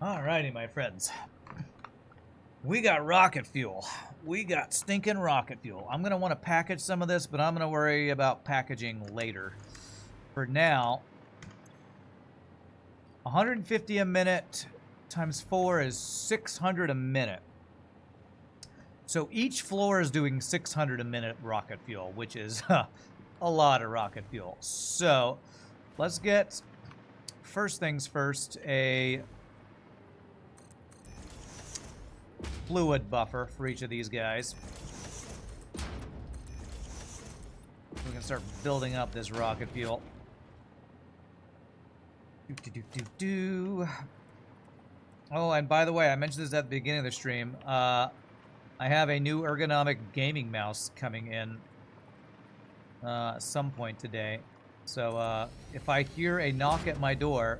Alrighty, my friends. We got rocket fuel. We got stinking rocket fuel. I'm going to want to package some of this, but I'm going to worry about packaging later. For now, 150 a minute times 4 is 600 a minute. So each floor is doing 600 a minute rocket fuel, which is a lot of rocket fuel. So let's get, first things first, a fluid buffer for each of these guys. We can start building up this rocket fuel. Oh, and by the way, I mentioned this at the beginning of the stream. I have a new ergonomic gaming mouse coming in at some point today. So if I hear a knock at my door,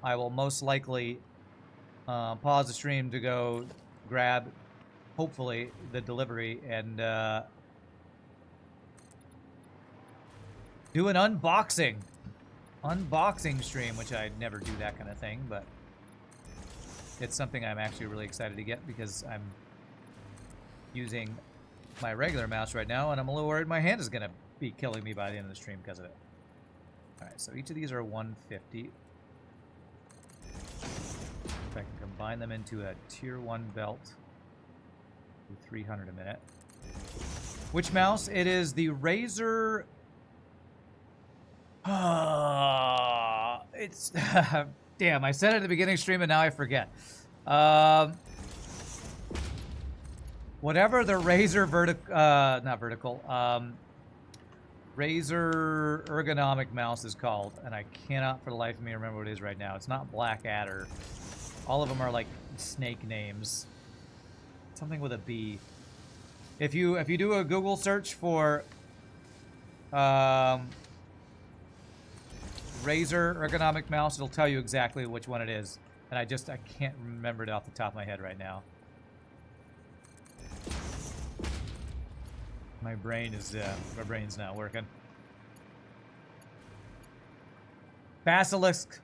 I will most likely pause the stream to go grab, hopefully, the delivery and do an unboxing stream, which I never do that kind of thing, but it's something I'm actually really excited to get because I'm using my regular mouse right now and I'm a little worried my hand is going to be killing me by the end of the stream because of it. Alright, so each of these are 150. If I can combine them into a tier 1 belt, do 300 a minute. Which mouse? It is the Razer. It's damn. I said it at the beginning of the stream and now I forget. Whatever the Razer Razer ergonomic mouse is called, and I cannot for the life of me remember what it is right now. It's not Blackadder. All of them are like snake names. Something with a B. If you do a Google search for Razer ergonomic mouse, it'll tell you exactly which one it is. And I can't remember it off the top of my head right now. My brain's not working. Basilisk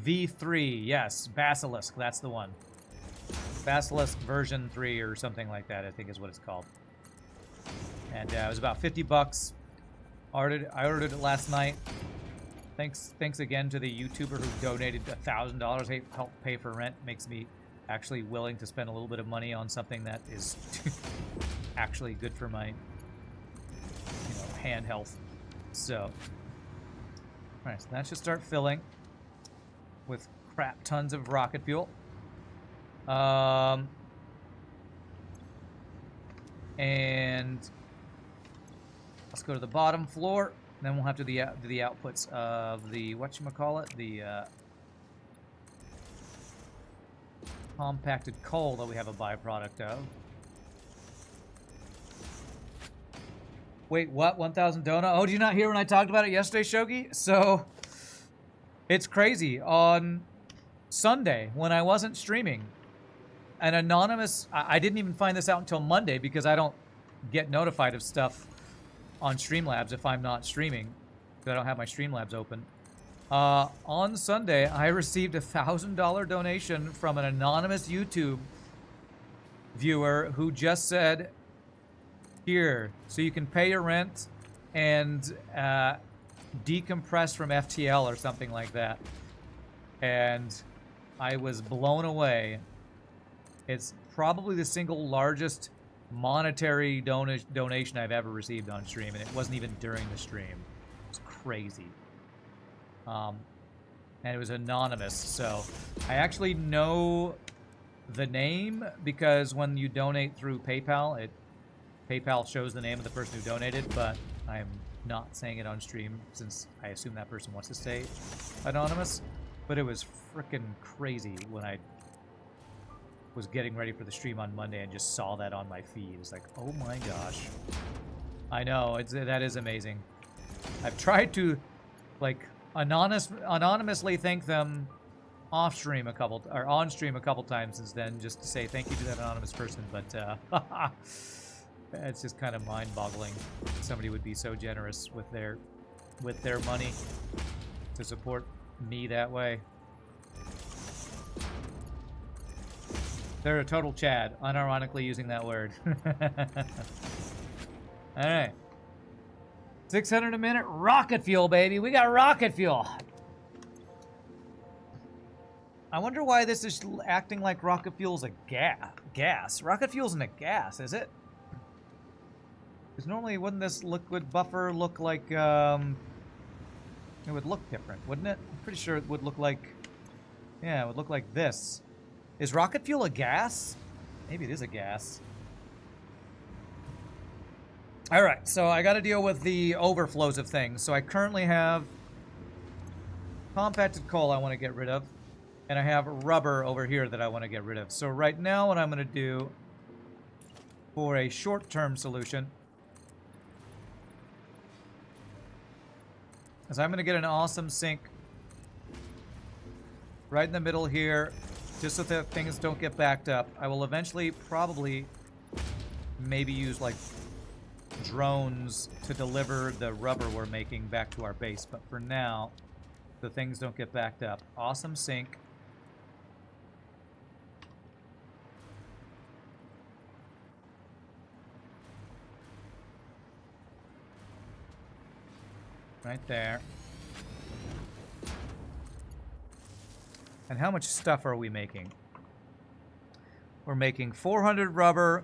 V3, yes, Basilisk, that's the one. Basilisk version 3 or something like that, I think is what it's called. And it was about 50 bucks. I ordered it last night. Thanks again to the YouTuber who donated $1,000 to help pay for rent. Makes me actually willing to spend a little bit of money on something that is actually good for my hand health. So, alright, so that should start filling with crap tons of rocket fuel. And let's go to the bottom floor. Then we'll have to do the outputs of the whatchamacallit, the compacted coal that we have a byproduct of. Wait, what? 1,000 donut? Oh, did you not hear when I talked about it yesterday, Shogi? So, it's crazy. On Sunday, when I wasn't streaming, an anonymous... I didn't even find this out until Monday because I don't get notified of stuff on Streamlabs if I'm not streaming, because I don't have my Streamlabs open. On Sunday, I received a $1,000 donation from an anonymous YouTube viewer who just said, here, so you can pay your rent and decompress from FTL or something like that. And I was blown away. It's probably the single largest monetary donation I've ever received on stream, and it wasn't even during the stream. It was crazy. And it was anonymous, so I actually know the name because when you donate through PayPal, PayPal shows the name of the person who donated, but I'm not saying it on stream since I assume that person wants to stay anonymous. But it was freaking crazy when I was getting ready for the stream on Monday and just saw that on my feed. It's like, oh my gosh. I know, that is amazing. I've tried to, like, anonymously thank them on stream a couple times since then, just to say thank you to that anonymous person, but it's just kind of mind-boggling. Somebody would be so generous with their money to support me that way. They're a total Chad, unironically using that word. All right. 600 a minute, rocket fuel, baby. We got rocket fuel. I wonder why this is acting like rocket fuel's a gas. Rocket fuel isn't a gas, is it? Because normally, wouldn't this liquid buffer look like, it would look different, wouldn't it? I'm pretty sure it would look like, yeah, it would look like this. Is rocket fuel a gas? Maybe it is a gas. All right, so I got to deal with the overflows of things. So I currently have compacted coal I want to get rid of, and I have rubber over here that I want to get rid of. So right now what I'm going to do for a short-term solution is I'm going to get an awesome sink right in the middle here, just so that things don't get backed up. I will eventually probably maybe use like drones to deliver the rubber we're making back to our base, but for now, the things don't get backed up. Awesome sink. Right there. And how much stuff are we making? We're making 400 rubber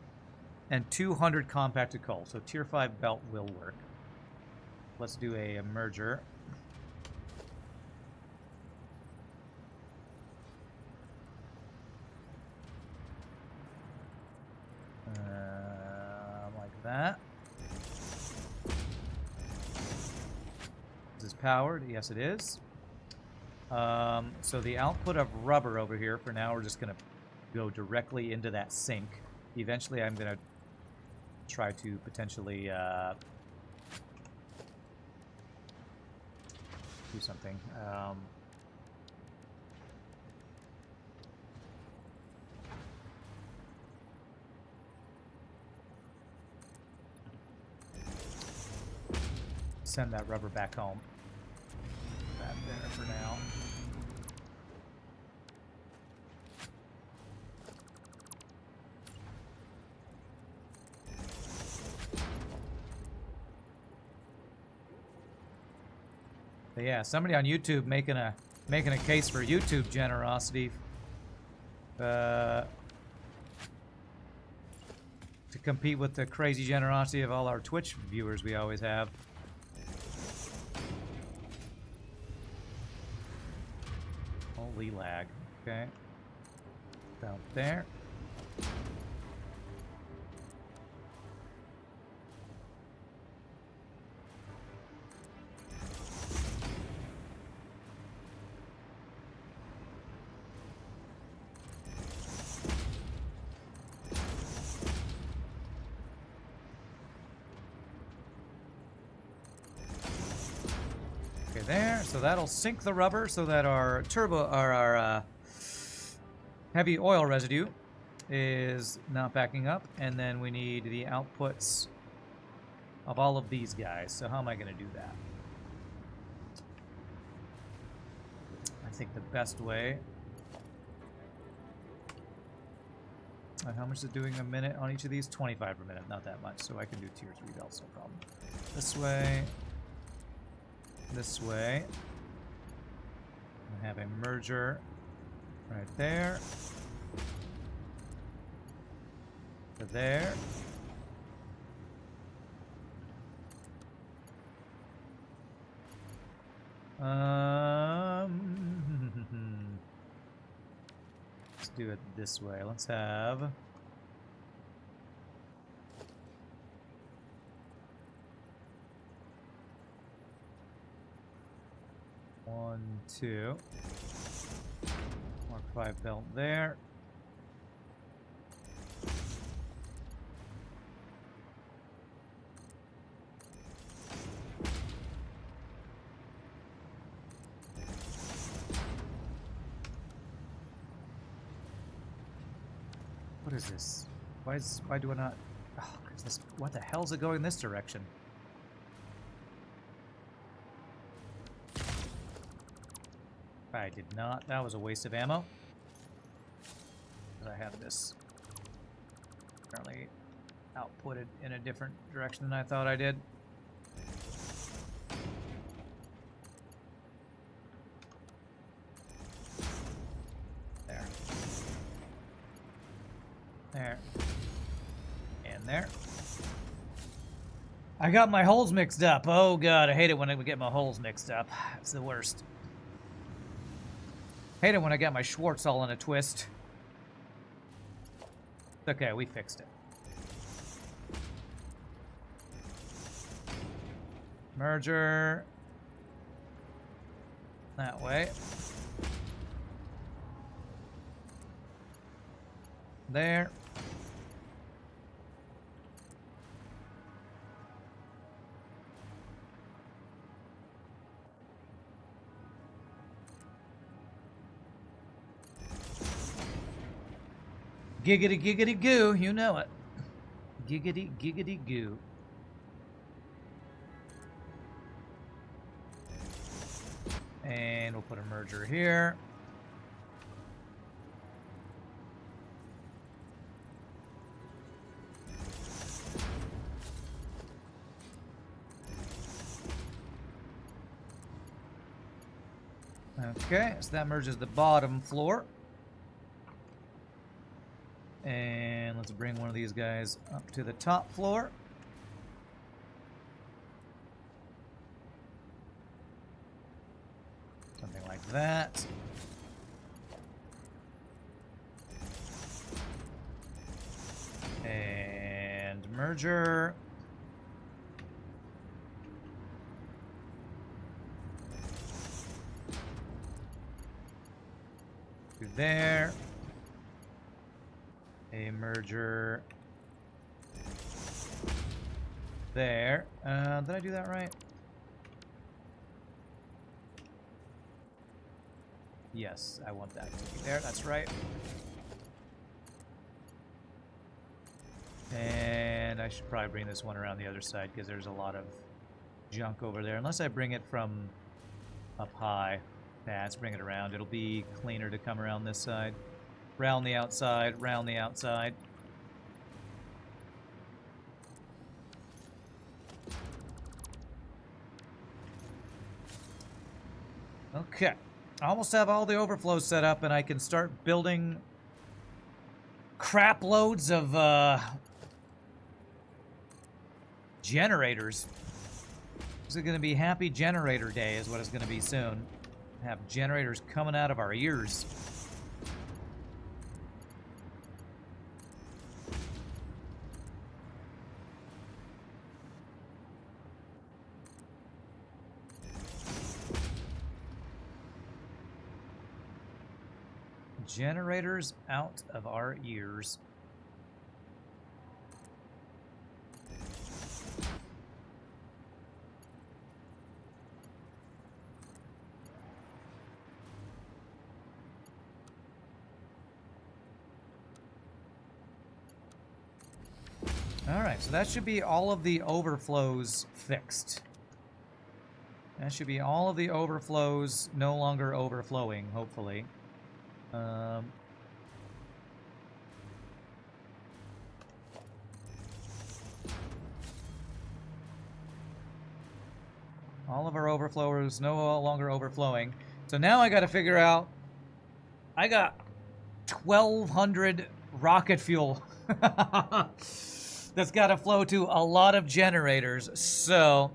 and 200 compacted coal. So tier 5 belt will work. Let's do a merger. Like that. Is this powered? Yes, it is. So the output of rubber over here, for now, we're just going to go directly into that sink. Eventually, I'm going to try to potentially do something. Send that rubber back home. That there for now. But yeah, somebody on YouTube making a case for YouTube generosity to compete with the crazy generosity of all our Twitch viewers we always have. Holy lag. Okay. Down there. There, so that'll sink the rubber so that our heavy oil residue is not backing up, and then we need the outputs of all of these guys. So how am I going to do that? I think the best way. And how much is it doing a minute on each of these? 25 per minute, not that much. So I can do tier 3 belts, no problem. This way. This way. I have a merger right there. To there. Let's do it this way. Let's have one, two. Mark 5 belt there. What is this? Why do I not? Oh, 'cause this, what the hell's it going this direction? I did not. That was a waste of ammo. because I have this apparently outputted in a different direction than I thought I did. There. There. And there. I got my holes mixed up. Oh god, I hate it when I get my holes mixed up. It's the worst. Hate it when I get my Schwartz all in a twist. Okay, we fixed it. Merger. That way. There. Giggity giggity goo, you know it. Giggity giggity goo. And we'll put a merger here. Okay, so that merges the bottom floor. And let's bring one of these guys up to the top floor. Something like that. And merger. To there. A merger there. Did I do that right? Yes, I want that to be there. That's right. And I should probably bring this one around the other side because there's a lot of junk over there. Unless I bring it from up high. Nah, let's bring it around. It'll be cleaner to come around this side. Round the outside, round the outside. Okay. I almost have all the overflows set up and I can start building crap loads of generators. This is going to be Happy Generator Day is what it's going to be soon. Have generators coming out of our ears. Generators out of our ears. Alright, so that should be all of the overflows fixed. That should be all of the overflows no longer overflowing, hopefully. All of our overflowers no longer overflowing. So now I got to figure out. I got 1,200 rocket fuel. That's got to flow to a lot of generators. So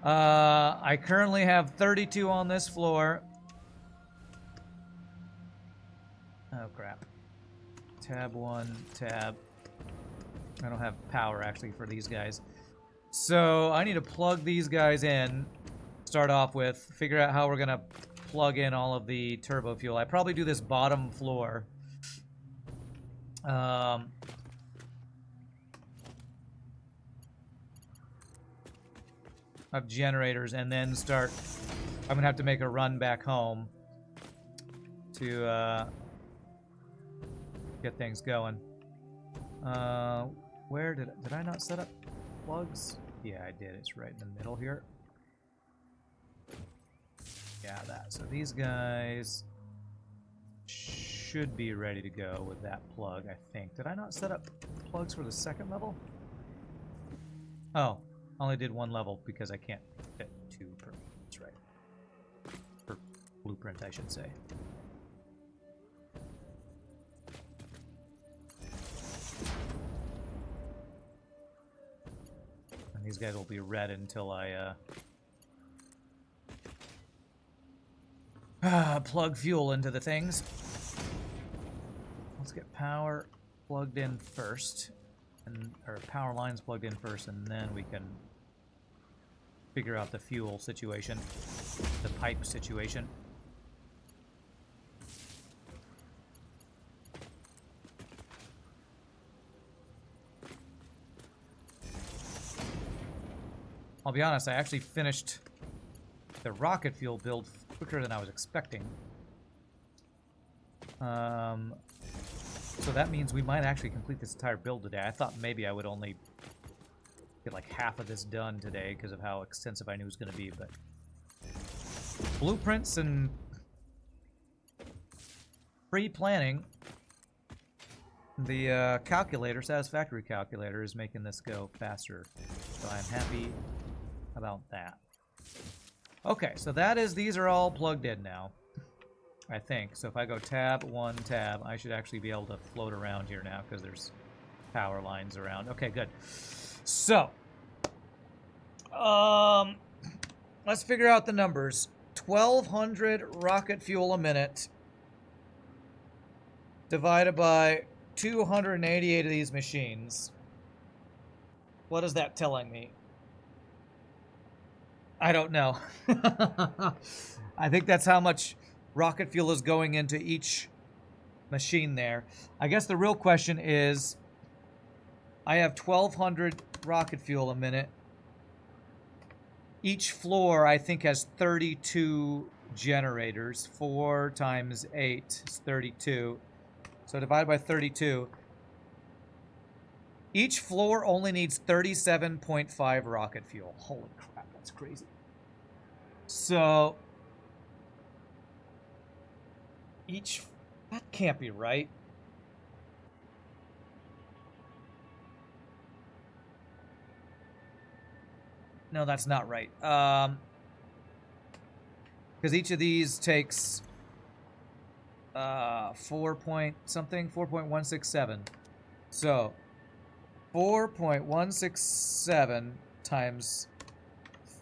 I currently have 32 on this floor. Oh, crap. Tab 1, tab. I don't have power, actually, for these guys. So I need to plug these guys in, start off with, figure out how we're going to plug in all of the turbo fuel. I probably do this bottom floor. Of generators, and then start... I'm going to have to make a run back home to... get things going. Where did I not set up plugs? Yeah, I did. It's right in the middle here. Yeah, that. So these guys should be ready to go with that plug, I think. Did I not set up plugs for the second level? Oh, only did one level because I can't fit two per. That's right. Per blueprint, I should say. And these guys will be red until I plug fuel into the things. Let's get power plugged in first, or power lines plugged in first, and then we can figure out the fuel situation, the pipe situation. I'll be honest, I actually finished the rocket fuel build quicker than I was expecting. So that means we might actually complete this entire build today. I thought maybe I would only get like half of this done today because of how extensive I knew it was going to be, but blueprints and pre-planning, the calculator, Satisfactory calculator, is making this go faster. So I'm happy about that. Okay, so these are all plugged in now, I think. So if I go tab 1, tab, I should actually be able to float around here now because there's power lines around. Okay, good. So, let's figure out the numbers. 1,200 rocket fuel a minute divided by 288 of these machines. What is that telling me? I don't know. I think that's how much rocket fuel is going into each machine there. I guess the real question is, I have 1,200 rocket fuel a minute. Each floor, I think, has 32 generators. 4 times 8 is 32. So divided by 32. Each floor only needs 37.5 rocket fuel. Holy crap, that's crazy. So, that can't be right. No, that's not right. Because each of these takes 4.167. So 4.167 times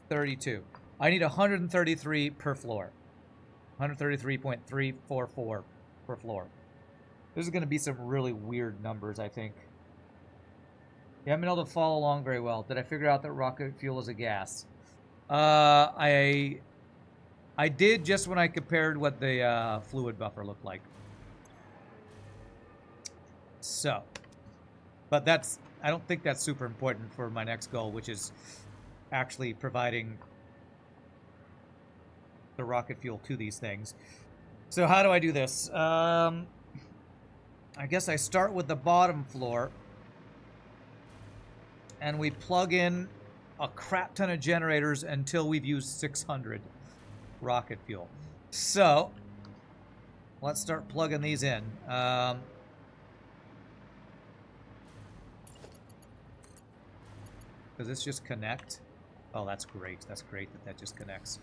32. I need 133 per floor. 133.344 per floor. This is going to be some really weird numbers, I think. You haven't been able to follow along very well. Did I figure out that rocket fuel is a gas? I did just when I compared what the fluid buffer looked like. So, but I don't think that's super important for my next goal, which is actually providing the rocket fuel to these things. So how do I do this? I guess I start with the bottom floor, and we plug in a crap ton of generators until we've used 600 rocket fuel. So let's start plugging these in. Does this just connect? Oh, that's great. That's great that just connects.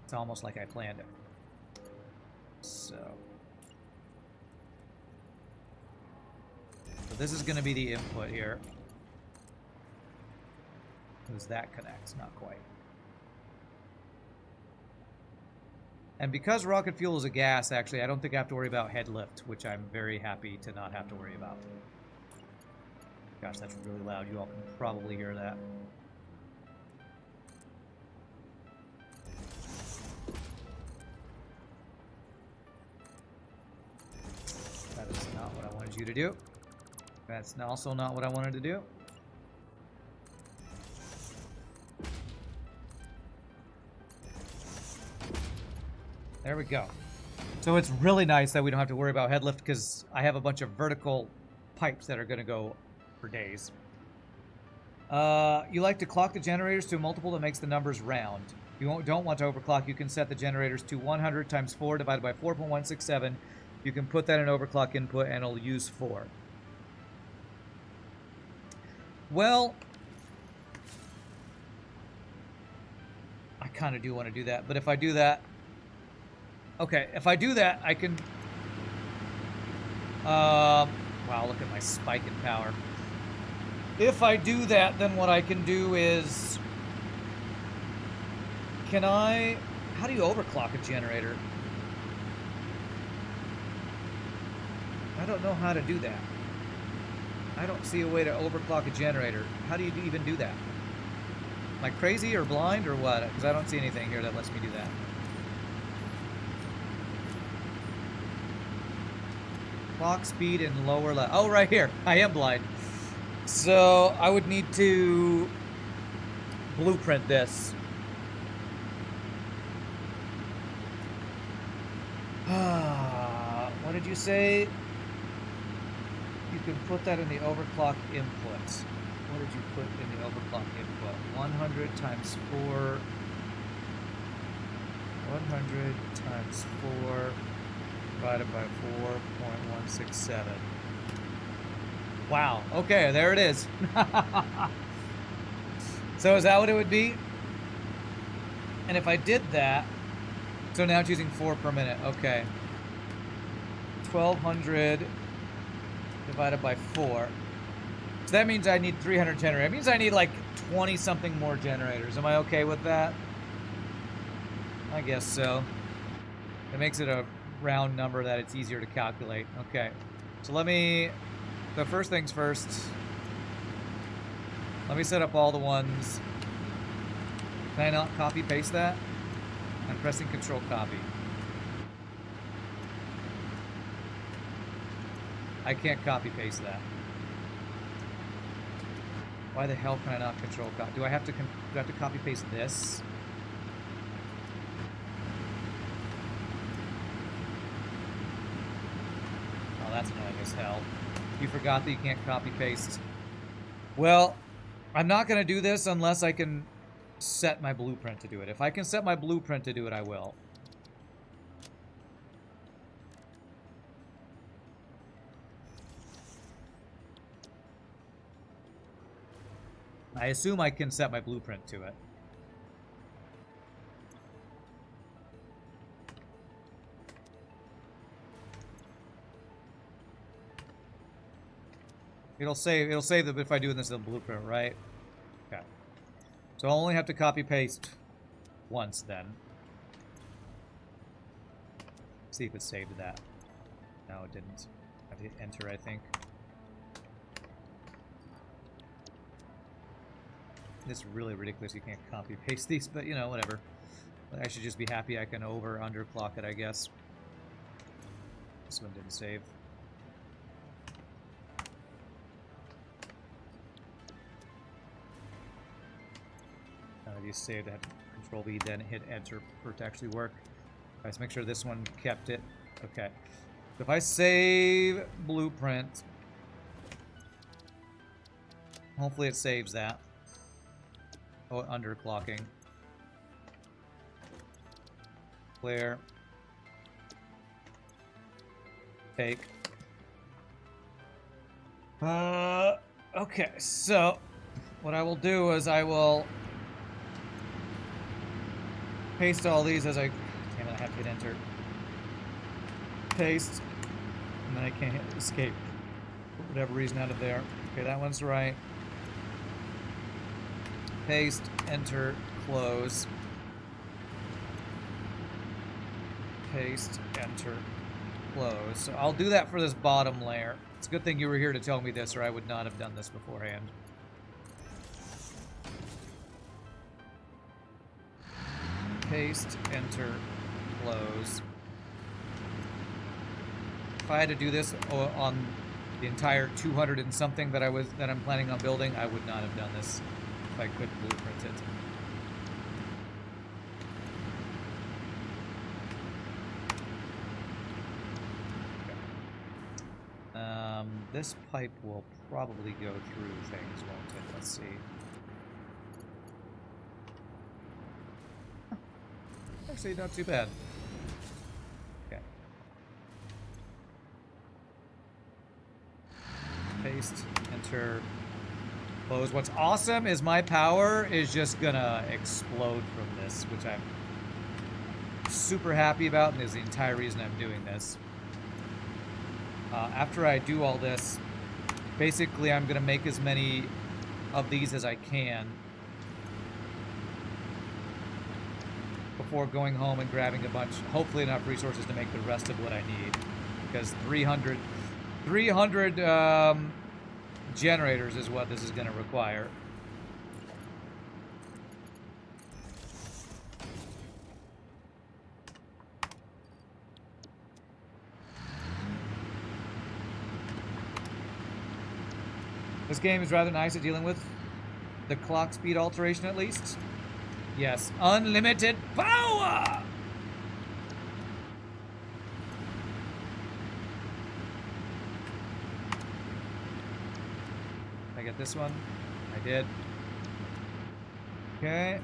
It's almost like I planned it. So this is going to be the input here. Does that connect? Not quite. And because rocket fuel is a gas, actually, I don't think I have to worry about head lift, which I'm very happy to not have to worry about. Gosh, that's really loud. You all can probably hear that. That is not what I wanted you to do. That's also not what I wanted to do. There we go. So it's really nice that we don't have to worry about head lift because I have a bunch of vertical pipes that are going to go for days. You like to clock the generators to a multiple that makes the numbers round. don't want to overclock, you can set the generators to 100 times 4 divided by 4.167. You can put that in overclock input and it'll use 4. Well, I kind of do want to do that, but if I do that... Okay, if I do that, I can... wow, look at my spike in power. If I do that, then what I can do is... Can I... How do you overclock a generator? I don't know how to do that. I don't see a way to overclock a generator. How do you even do that? Am I crazy or blind or what? Because I don't see anything here that lets me do that. Clock speed and lower level. Oh, right here. I am blind. So I would need to blueprint this. What did you say? You can put that in the overclock input. What did you put in the overclock input? 100 times 4. 100 times 4 divided by 4.167. Wow. Okay, there it is. So is that what it would be? And if I did that, so now it's using 4 per minute. Okay. 1200 divided by 4. So that means I need 300 generators. It means I need like 20 something more generators. Am I okay with that? I guess so. It makes it a round number that it's easier to calculate. Okay. So let me... The first things first. Let me set up all the ones. Can I not copy paste that? I'm pressing Control Copy. I can't copy paste that. Why the hell can I not Control Copy? Do I have to copy paste this? Oh, that's annoying as hell. You forgot that you can't copy paste. Well, I'm not going to do this unless I can set my blueprint to do it. If I can set my blueprint to do it, I will. I assume I can set my blueprint to it. It'll save that if I do this in the blueprint, right? Okay. So I'll only have to copy paste once then. See if it saved that. No, it didn't. I have to hit enter, I think. It's really ridiculous you can't copy paste these, but you know, whatever. I should just be happy I can underclock it, I guess. This one didn't save. You saved, I have to Control V, then hit enter for it to actually work. All right, so make sure this one kept it. Okay. So if I save blueprint, hopefully it saves that. Oh, underclocking. Clear. Take. Okay, so what I will do is I will paste all these as I... Damn it, I have to hit enter. Paste. And then I can't hit escape. For whatever reason out of there. Okay, that one's right. Paste, enter, close. Paste, enter, close. So I'll do that for this bottom layer. It's a good thing you were here to tell me this, or I would not have done this beforehand. Paste, enter, close. If I had to do this on the entire 200 and something that I'm planning on building, I would not have done this if I could blueprint it. Okay. This pipe will probably go through things, won't it? Let's see. actually not too bad. Okay. Paste, enter, close. What's awesome is my power is just gonna explode from this, which I'm super happy about, and is the entire reason I'm doing this. After I do all this, basically I'm gonna make as many of these as I can before going home and grabbing a bunch, hopefully enough resources to make the rest of what I need. Because 300 generators is what this is going to require. This game is rather nice at dealing with the clock speed alteration, at least. Yes, unlimited power! Did I get this one? I did. Okay.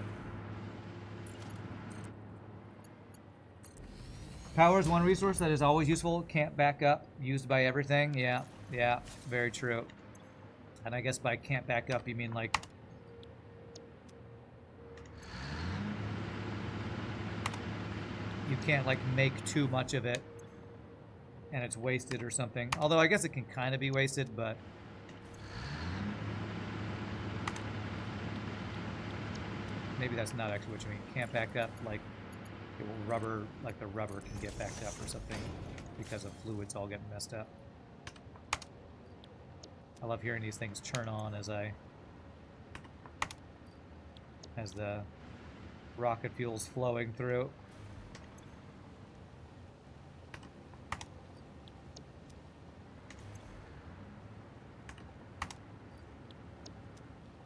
Power is one resource that is always useful. Can't back up. Used by everything. Yeah, yeah, very true. And I guess by can't back up, you mean like... you can't, like, make too much of it and it's wasted or something. Although I guess it can kind of be wasted, but... maybe that's not actually what you mean. Can't back up, like, it will rubber, like the rubber can get backed up or something because of fluids all getting messed up. I love hearing these things turn on as the rocket fuel's flowing through.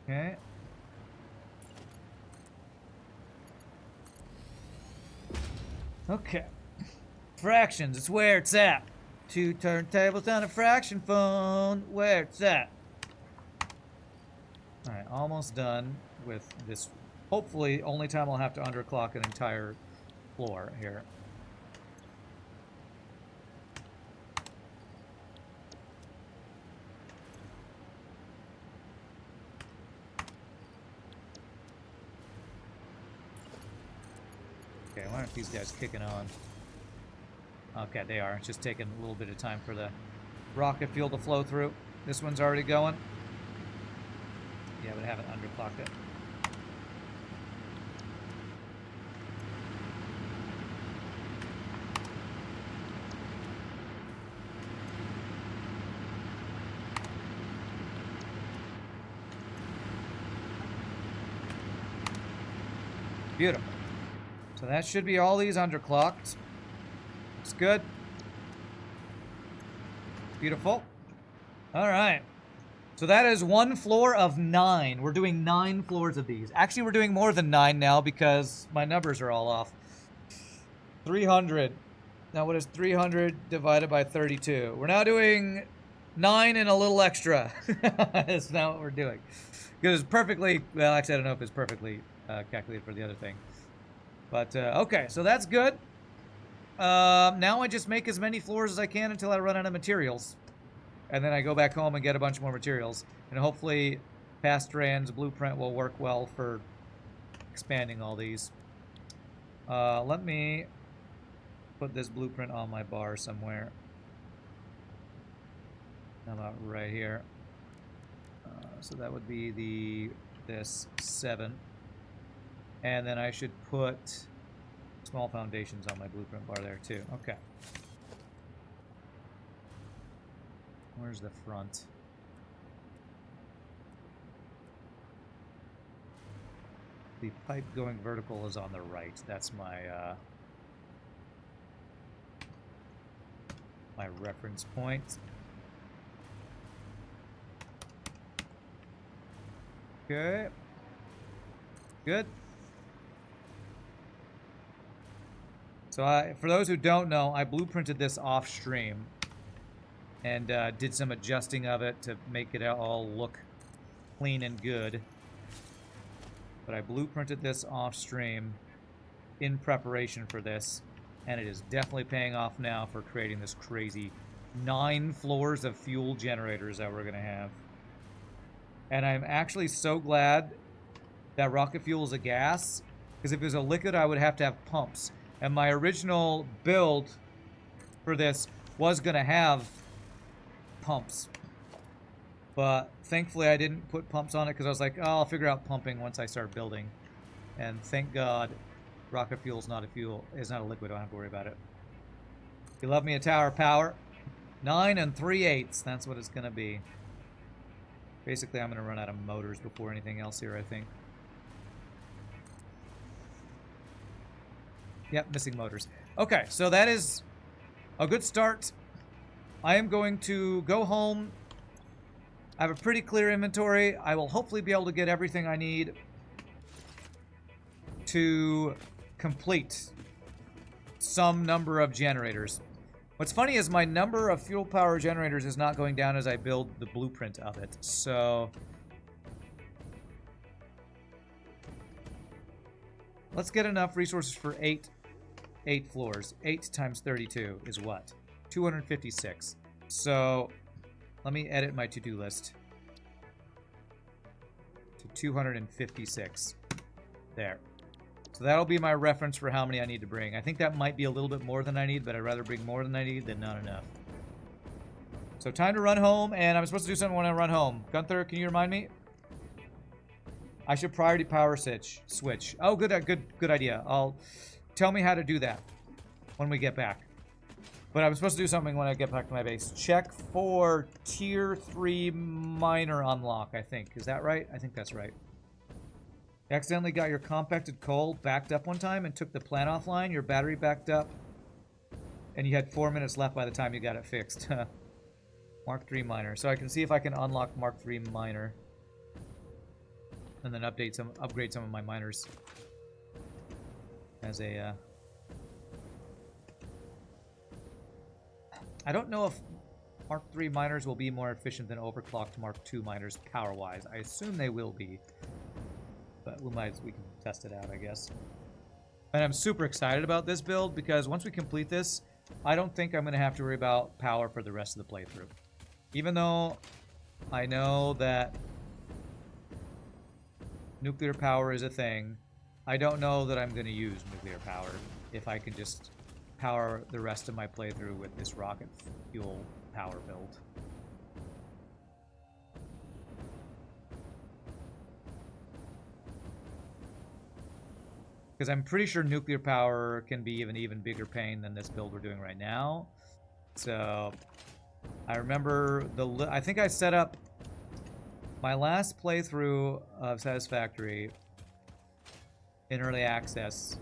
Okay. Okay. Fractions, it's where it's at. 2 turntables on a fraction phone, where it's at. Alright, almost done with this. Hopefully, only time I'll have to underclock an entire floor here. Okay, why aren't these guys kicking on? Okay, they are. It's just taking a little bit of time for the rocket fuel to flow through. This one's already going. Yeah, but I haven't underclocked it. Beautiful. So that should be all these underclocked. Looks good. Beautiful. All right. So that is 1 floor of 9. We're doing 9 floors of these. Actually, we're doing more than 9 now because my numbers are all off. 300. Now what is 300 divided by 32? We're now doing 9 and a little extra. That's not what we're doing. Because it's perfectly, well, actually I don't know if it's perfectly calculated for the other thing. But, okay, so that's good. Now I just make as many floors as I can until I run out of materials. And then I go back home and get a bunch more materials. And hopefully Pastrand's blueprint will work well for expanding all these. Let me put this blueprint on my bar somewhere. How about right here? So that would be this 7. And then I should put small foundations on my blueprint bar there too. Okay. Where's the front? The pipe going vertical is on the right. That's my my reference point. Okay. Good. So for those who don't know, I blueprinted this off stream and did some adjusting of it to make it all look clean and good. But I blueprinted this off stream in preparation for this, and it is definitely paying off now for creating this crazy 9 floors of fuel generators that we're going to have. And I'm actually so glad that rocket fuel is a gas, because if it was a liquid, I would have to have pumps. And my original build for this was going to have pumps. But thankfully I didn't put pumps on it because I was like, oh, I'll figure out pumping once I start building. And thank God rocket fuel is not a fuel. It's not a liquid. I don't have to worry about it. You love me a tower power. 9 3/8. That's what it's going to be. Basically, I'm going to run out of motors before anything else here, I think. Yep, missing motors. Okay, so that is a good start. I am going to go home. I have a pretty clear inventory. I will hopefully be able to get everything I need to complete some number of generators. What's funny is my number of fuel power generators is not going down as I build the blueprint of it. So let's get enough resources for 8 floors. 8 times 32 is what? 256. So let me edit my to-do list to 256. There. So that'll be my reference for how many I need to bring. I think that might be a little bit more than I need, but I'd rather bring more than I need than not enough. So time to run home, and I'm supposed to do something when I run home. Gunther, can you remind me? I should priority power switch. Oh, good idea. Tell me how to do that when we get back. But I'm supposed to do something when I get back to my base. Check for tier 3 miner unlock, I think. Is that right? I think that's right. You accidentally got your compacted coal backed up one time and took the plant offline. Your battery backed up. And you had 4 minutes left by the time you got it fixed. Mark 3 miner. So I can see if I can unlock Mark 3 miner. And then upgrade some of my miners. As a... I don't know if Mark 3 miners will be more efficient than overclocked Mark 2 miners power-wise. I assume they will be. But we can test it out, I guess. And I'm super excited about this build because once we complete this, I don't think I'm going to have to worry about power for the rest of the playthrough. Even though I know that nuclear power is a thing, I don't know that I'm going to use nuclear power if I can just power the rest of my playthrough with this rocket fuel power build. Because I'm pretty sure nuclear power can be an even bigger pain than this build we're doing right now. So I remember I think I set up my last playthrough of Satisfactory in early access.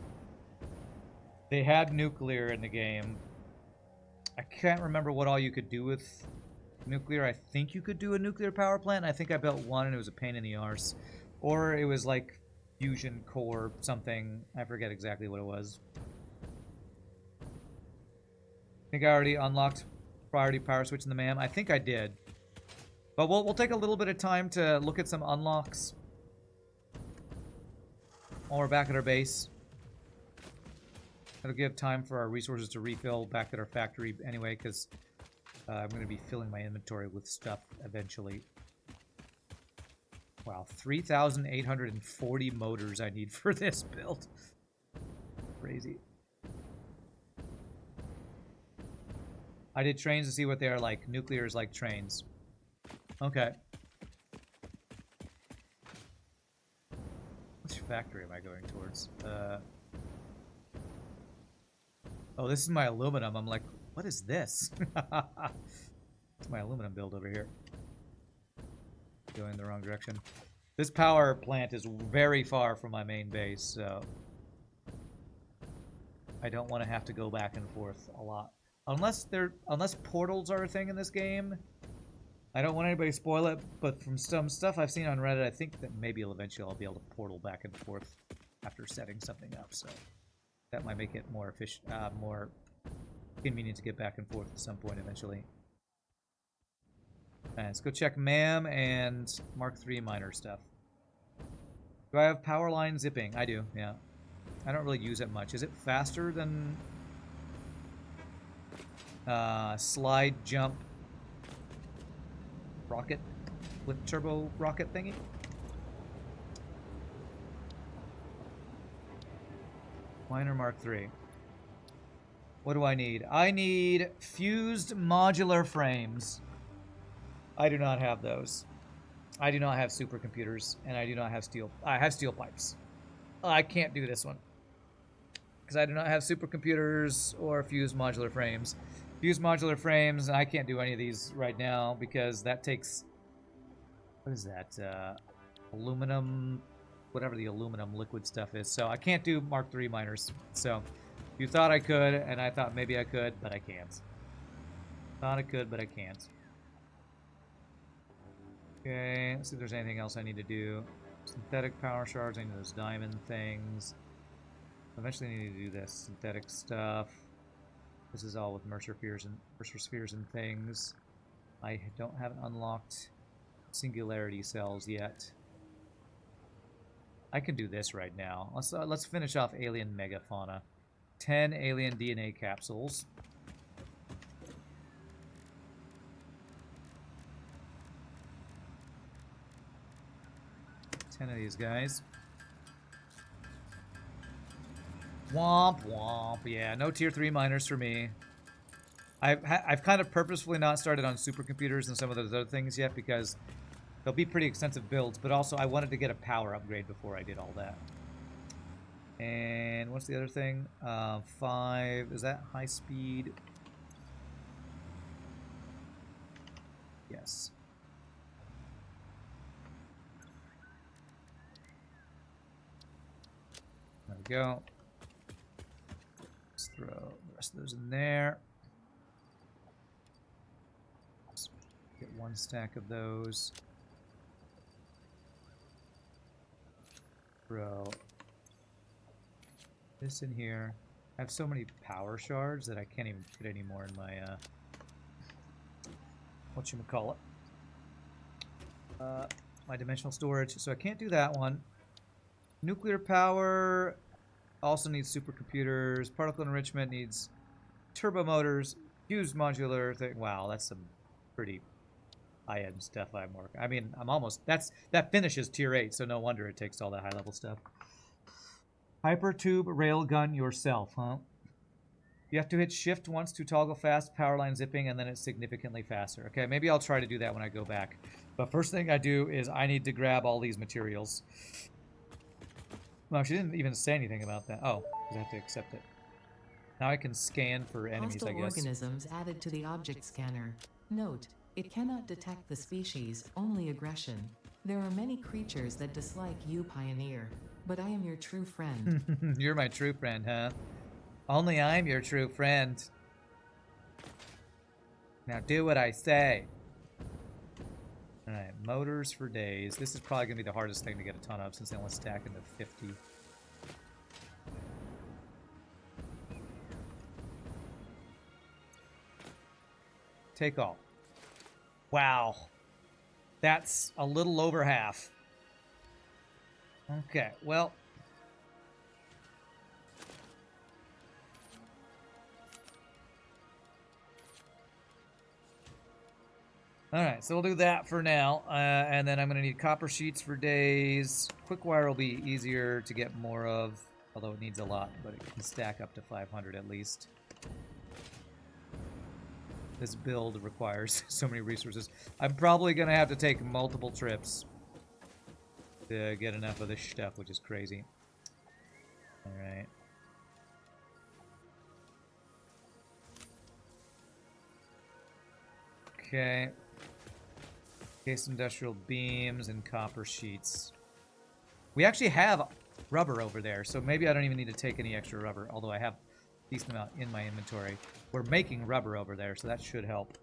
They had nuclear in the game. I can't remember what all you could do with nuclear. I think you could do a nuclear power plant. I think I built one and it was a pain in the arse. Or it was like fusion core something. I forget exactly what it was. I think I already unlocked priority power switch in the MAM. I think I did. But we'll take a little bit of time to look at some unlocks while we're back at our base. It'll give time for our resources to refill back at our factory anyway, because I'm going to be filling my inventory with stuff eventually. Wow, 3,840 motors I need for this build. Crazy. I did trains to see what they are like. Nuclear is like trains. Okay. Which factory am I going towards? Oh, this is my aluminum. I'm like, what is this? It's my aluminum build over here. Going the wrong direction. This power plant is very far from my main base, so I don't want to have to go back and forth a lot. Unless portals are a thing in this game. I don't want anybody to spoil it, but from some stuff I've seen on Reddit, I think that maybe eventually I'll be able to portal back and forth after setting something up, so that might make it more efficient, more convenient to get back and forth at some point eventually. Alright, let's go check MAM and Mark 3 miner stuff. Do I have power line zipping? I do, yeah. I don't really use it much. Is it faster than slide jump rocket with turbo rocket thingy? Miner Mark III. What do I need? I need fused modular frames. I do not have those. I do not have supercomputers, and I do not have steel. I have steel pipes. I can't do this one because I do not have supercomputers or fused modular frames. Fused modular frames, I can't do any of these right now because that takes, what is that? Aluminum, whatever the aluminum liquid stuff is. So I can't do Mark III miners. So you thought I could, and I thought maybe I could, but I can't. Thought I could, but I can't. Okay, let's see if there's anything else I need to do. Synthetic power shards, I need those diamond things. Eventually I need to do this synthetic stuff. This is all with Mercer spheres and things. I don't have unlocked singularity cells yet. I can do this right now. Let's finish off alien megafauna. 10 alien DNA capsules. 10 of these guys. Womp womp. Yeah, no tier 3 miners for me. I've kind of purposefully not started on supercomputers and some of those other things yet because they'll be pretty extensive builds, but also I wanted to get a power upgrade before I did all that. And what's the other thing? 5. Is that high speed? Yes. There we go. Let's throw the rest of those in there. Let's get 1 stack of those. Throw this in here. I have so many power shards that I can't even fit any more in my whatchamacallit, my dimensional storage, so I can't do that one. Nuclear power also needs supercomputers. Particle enrichment needs turbo motors. Fused modular thing. Wow, that's some pretty high-end stuff I'm working. I mean, I'm almost, that finishes tier 8, so no wonder it takes all that high-level stuff. Hypertube railgun yourself, huh? You have to hit shift once to toggle fast power line zipping, and then it's significantly faster. Okay, maybe I'll try to do that when I go back. But first thing I do is I need to grab all these materials. Well, she didn't even say anything about that. Oh, because I have to accept it. Now I can scan for enemies, Hostile I guess. organisms added to the object scanner. Note, it cannot detect the species, only aggression. There are many creatures that dislike you, Pioneer, but I am your true friend. You're my true friend, huh? Only I'm your true friend. Now do what I say. Alright, motors for days. This is probably going to be the hardest thing to get a ton of since they only stack into 50. Take all. Wow. That's a little over half. Okay, well. Alright, so we'll do that for now. And then I'm going to need copper sheets for days. Quick wire will be easier to get more of, although it needs a lot, but it can stack up to 500 at least. This build requires so many resources. I'm probably going to have to take multiple trips to get enough of this stuff, which is crazy. Alright. Okay. Case industrial beams and copper sheets. We actually have rubber over there, so maybe I don't even need to take any extra rubber, although I have a decent amount in my inventory. We're making rubber over there, so that should help.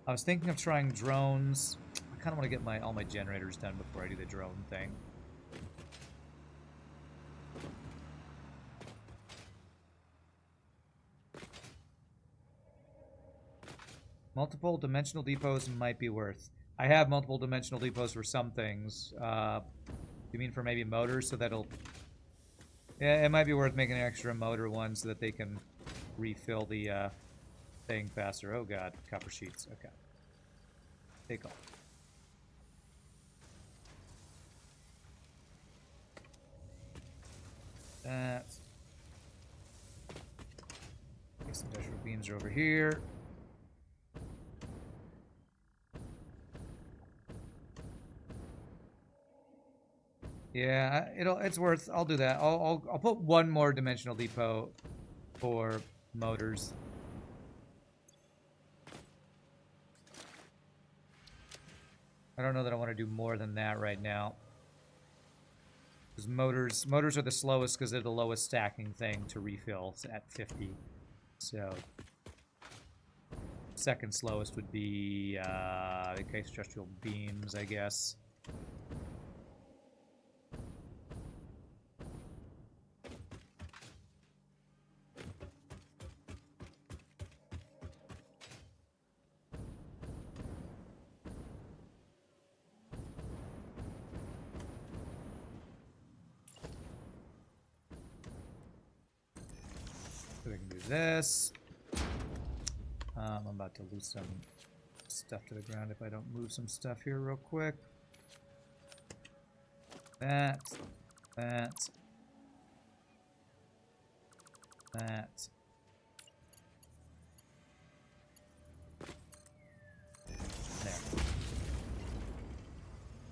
I was thinking of trying drones. I kind of want to get all my generators done before I do the drone thing. Multiple dimensional depots might be worth. I have multiple dimensional depots for some things. You mean for maybe motors, so that'll Yeah, it might be worth making an extra motor one so that they can refill the thing faster. Oh god, copper sheets. Okay. Take off. That. These industrial beams are over here. Yeah, it's worth. I'll do that. I'll put one more dimensional depot for motors. I don't know that I want to do more than that right now. Because motors are the slowest because they're the lowest stacking thing to refill at 50. So second slowest would be the case industrial beams, I guess. So we can do this. I'm about to lose some stuff to the ground if I don't move some stuff here real quick. That. There.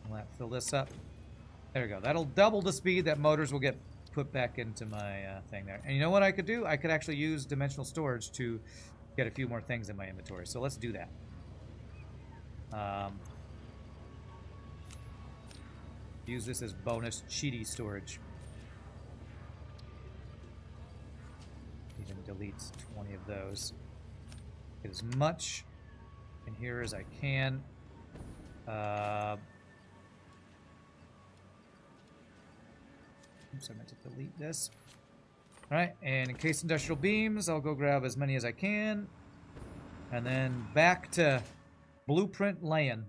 Let fill this up. There we go. That'll double the speed that motors will get put back into my thing there. And you know what I could do? I could actually use dimensional storage to get a few more things in my inventory. So let's do that. Use this as bonus cheaty storage. Even delete 20 of those. Get as much in here as I can. Oops, I meant to delete this. Alright, and in case industrial beams, I'll go grab as many as I can. And then back to blueprint laying.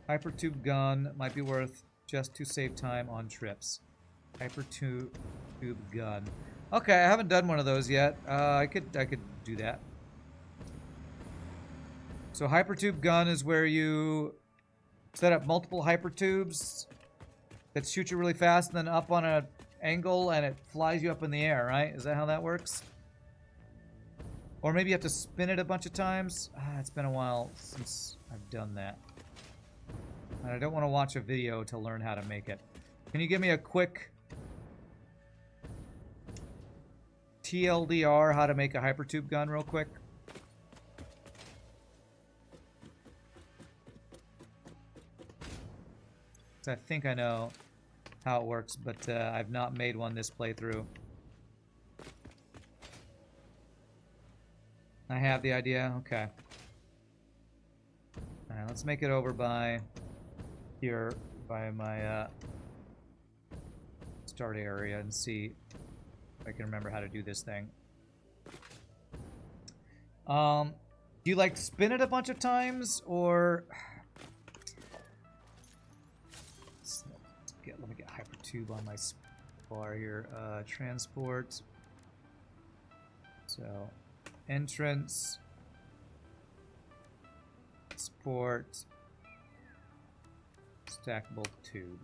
Hypertube gun might be worth just to save time on trips. Hypertube gun. Okay, I haven't done one of those yet. I could do that. So hypertube gun is where you set up multiple hypertubes that shoot you really fast and then up on an angle and it flies you up in the air, right? Is that how that works? Or maybe you have to spin it a bunch of times. It's been a while since I've done that. And I don't want to watch a video to learn how to make it. Can you give me a quick TLDR how to make a hypertube gun real quick? I think I know how it works, but I've not made one this playthrough. I have the idea. Okay. All right, let's make it over by here, by my start area, and see if I can remember how to do this thing. Do you like spin it a bunch of times, or let me get hypertube on my bar here. Transport. So, entrance, support, stackable tube.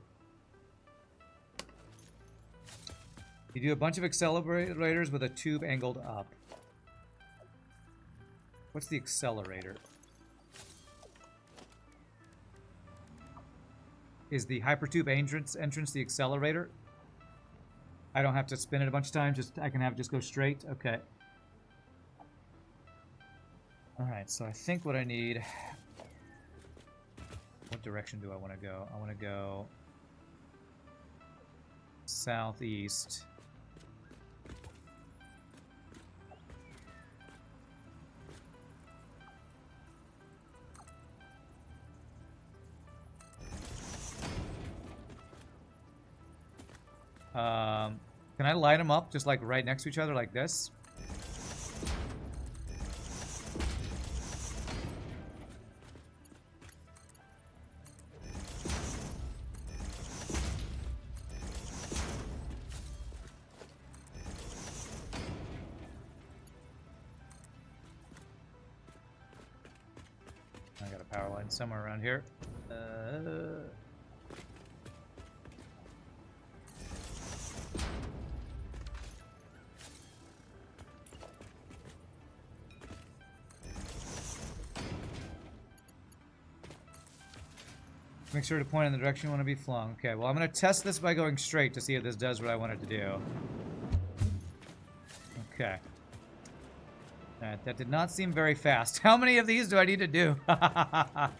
You do a bunch of accelerators with a tube angled up. What's the accelerator? Is the hypertube entrance the accelerator? I don't have to spin it a bunch of times. I can have it just go straight. Okay. All right. So I think what I need. What direction do I want to go? I want to go southeast. Can I line them up just like right next to each other like this? Power line somewhere around here. Make sure to point in the direction you want to be flung. Okay, well, I'm going to test this by going straight to see if this does what I want it to do. Okay. Alright, that did not seem very fast. How many of these do I need to do? How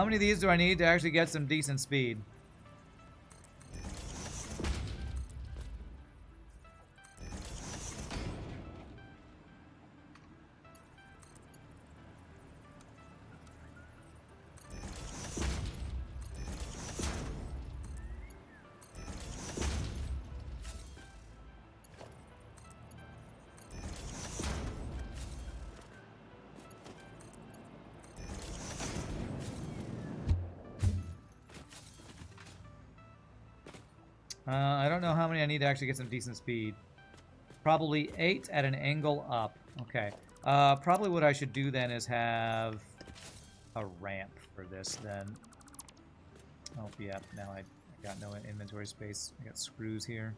many of these do I need to actually get some decent speed? I don't know how many I need to actually get some decent speed. Probably 8 at an angle up. Okay. Probably what I should do then is have a ramp for this then. Oh, yeah. Now I got no inventory space. I got screws here.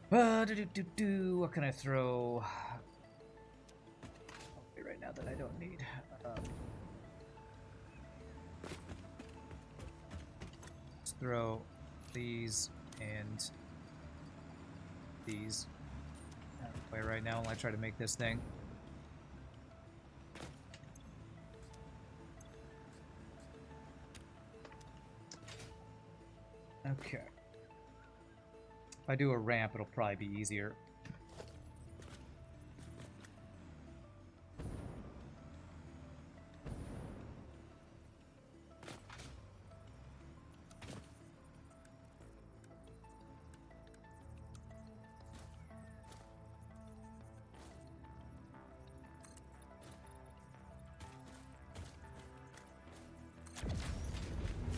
What can I throw right now that I don't need? Let's throw these and these out of the way right now while I try to make this thing. Okay. If I do a ramp, it'll probably be easier.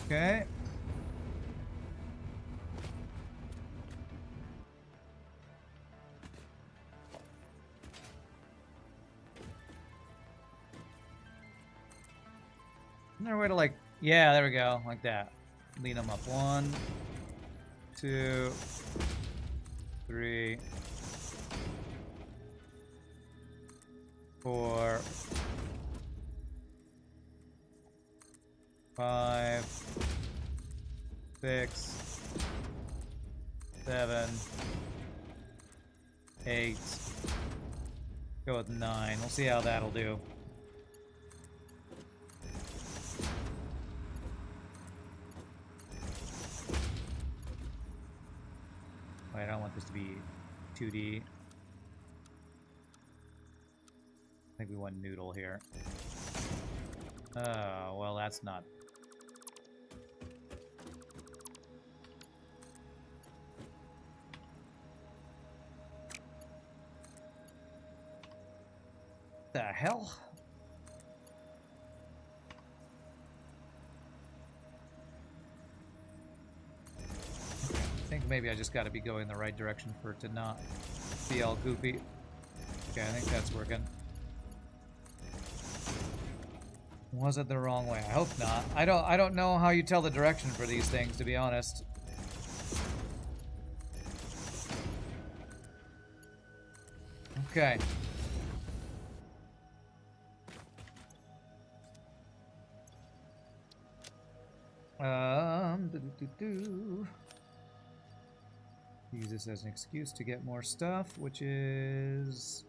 Okay. Isn't there a way to, like, yeah, there we go, like that. Lean them up. 1, 2, 3, 4, 5, 6, 7, 8. Go with 9. We'll see how that'll do. Wait, I don't want this to be 2D. I think we want noodle here. Oh, well, that's not. The hell? I think maybe I just got to be going the right direction for it to not be all goofy. Okay, I think that's working. Was it the wrong way? I hope not. I don't know how you tell the direction for these things, to be honest. Okay. Use this as an excuse to get more stuff, which is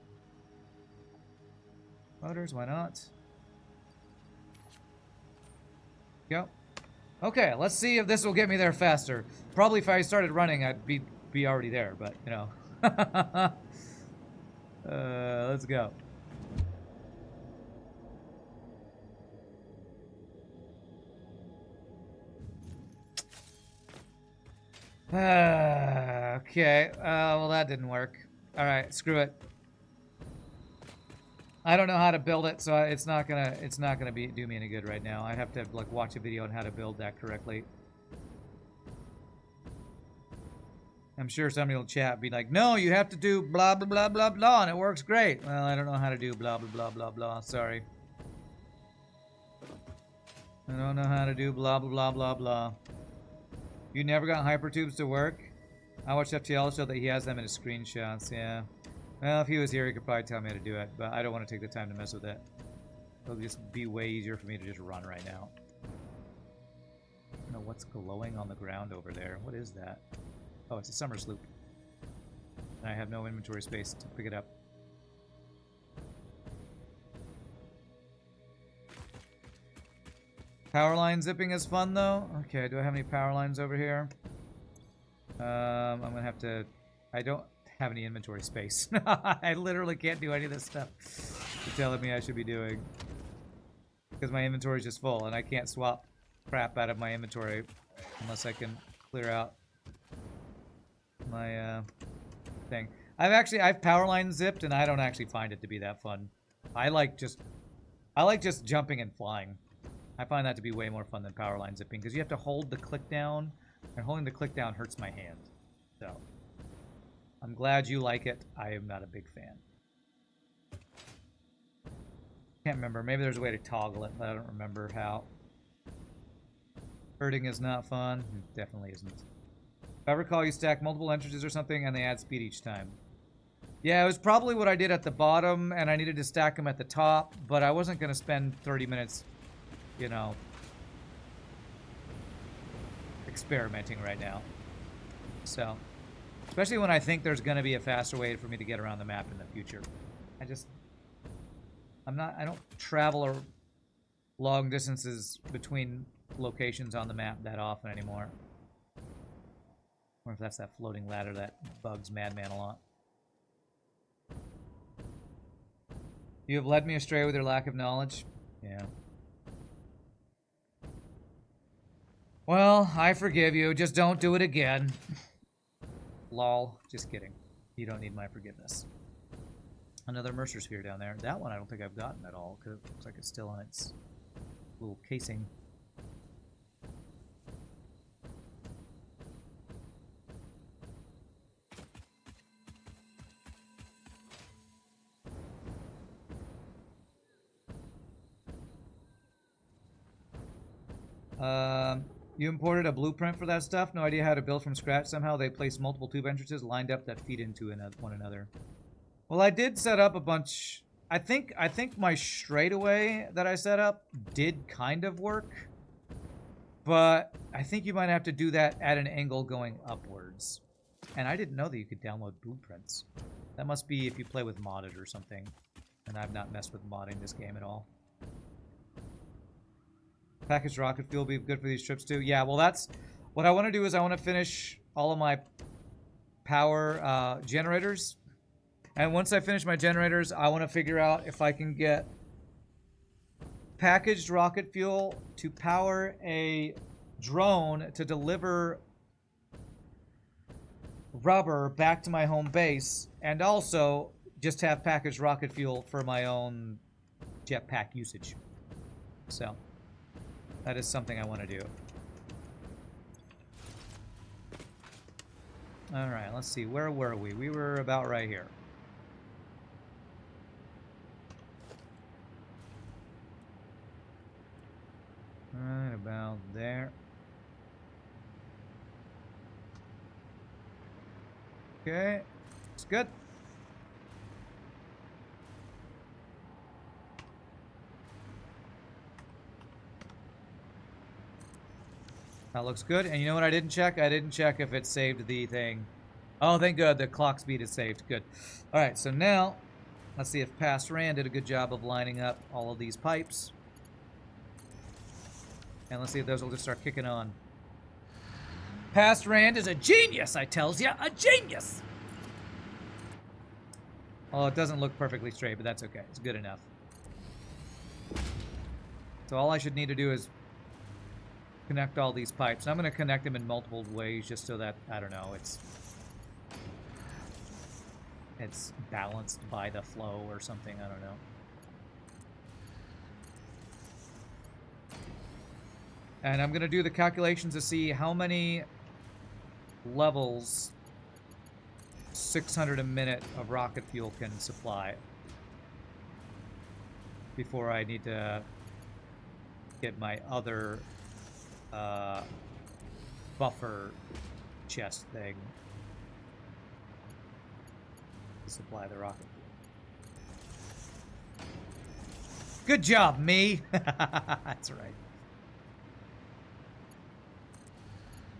motors. Why not? Go. Okay, let's see if this will get me there faster. Probably if I started running, I'd be already there, but you know. Let's go. Okay. Well, that didn't work. All right, screw it. I don't know how to build it, so it's not gonna do me any good right now. I'd have to like watch a video on how to build that correctly. I'm sure somebody will chat and be like, no, you have to do blah, blah, blah, blah, blah, and it works great. Well, I don't know how to do blah, blah, blah, blah, blah. Sorry. I don't know how to do blah, blah, blah, blah, blah. You never got hypertubes to work? I watched FTL show that he has them in his screenshots, yeah. Well, if he was here, he could probably tell me how to do it, but I don't want to take the time to mess with it. It'll just be way easier for me to just run right now. I don't know what's glowing on the ground over there. What is that? Oh, it's a summer sloop. And I have no inventory space to pick it up. Power line zipping is fun, though. Okay, do I have any power lines over here? I'm gonna have to... I don't have any inventory space. I literally can't do any of this stuff you're telling me I should be doing. Because my inventory is just full, and I can't swap crap out of my inventory unless I can clear out my thing. I've power line zipped, and I don't actually find it to be that fun. I like just jumping and flying. I find that to be way more fun than power line zipping, because you have to hold the click down, and holding the click down hurts my hand. So, I'm glad you like it. I am not a big fan. Can't remember. Maybe there's a way to toggle it, but I don't remember how. Hurting is not fun. It definitely isn't. If I recall, you stack multiple entrances or something, and they add speed each time. Yeah, it was probably what I did at the bottom, and I needed to stack them at the top, but I wasn't going to spend 30 minutes, you know, experimenting right now. So, especially when I think there's going to be a faster way for me to get around the map in the future. I don't travel or long distances between locations on the map that often anymore. Or if that's that floating ladder that bugs Madman a lot. You have led me astray with your lack of knowledge. Yeah. Well, I forgive you. Just don't do it again. Lol. Just kidding. You don't need my forgiveness. Another Mercer Sphere down there. That one I don't think I've gotten at all, because it looks like it's still on its little casing. You imported a blueprint for that stuff? No idea how to build from scratch. Somehow they place multiple tube entrances lined up that feed into one another. Well, I did set up a bunch. I think my straightaway that I set up did kind of work, but I think you might have to do that at an angle going upwards. And I didn't know that you could download blueprints. That must be if you play with modded or something. And I've not messed with modding this game at all. Packaged rocket fuel will be good for these trips too. Yeah, well, that's what I want to do. Is I want to finish all of my power generators, and once I finish my generators, I want to figure out if I can get packaged rocket fuel to power a drone to deliver rubber back to my home base, and also just have packaged rocket fuel for my own jetpack usage. So that is something I want to do. Alright, let's see. Where were we? We were about right here. Right about there. Okay. It's good. That looks good. And you know what I didn't check? I didn't check if it saved the thing. Oh, thank God. The clock speed is saved. Good. All right, so now let's see if Past Rand did a good job of lining up all of these pipes. And let's see if those will just start kicking on. Past Rand is a genius, I tells ya. A genius! Oh, it doesn't look perfectly straight, but that's okay. It's good enough. So all I should need to do is connect all these pipes. I'm going to connect them in multiple ways just so that, I don't know, it's balanced by the flow or something. I don't know. And I'm going to do the calculations to see how many levels 600 a minute of rocket fuel can supply before I need to get my other buffer chest thing to supply the rocket fuel. Good job, me. That's right.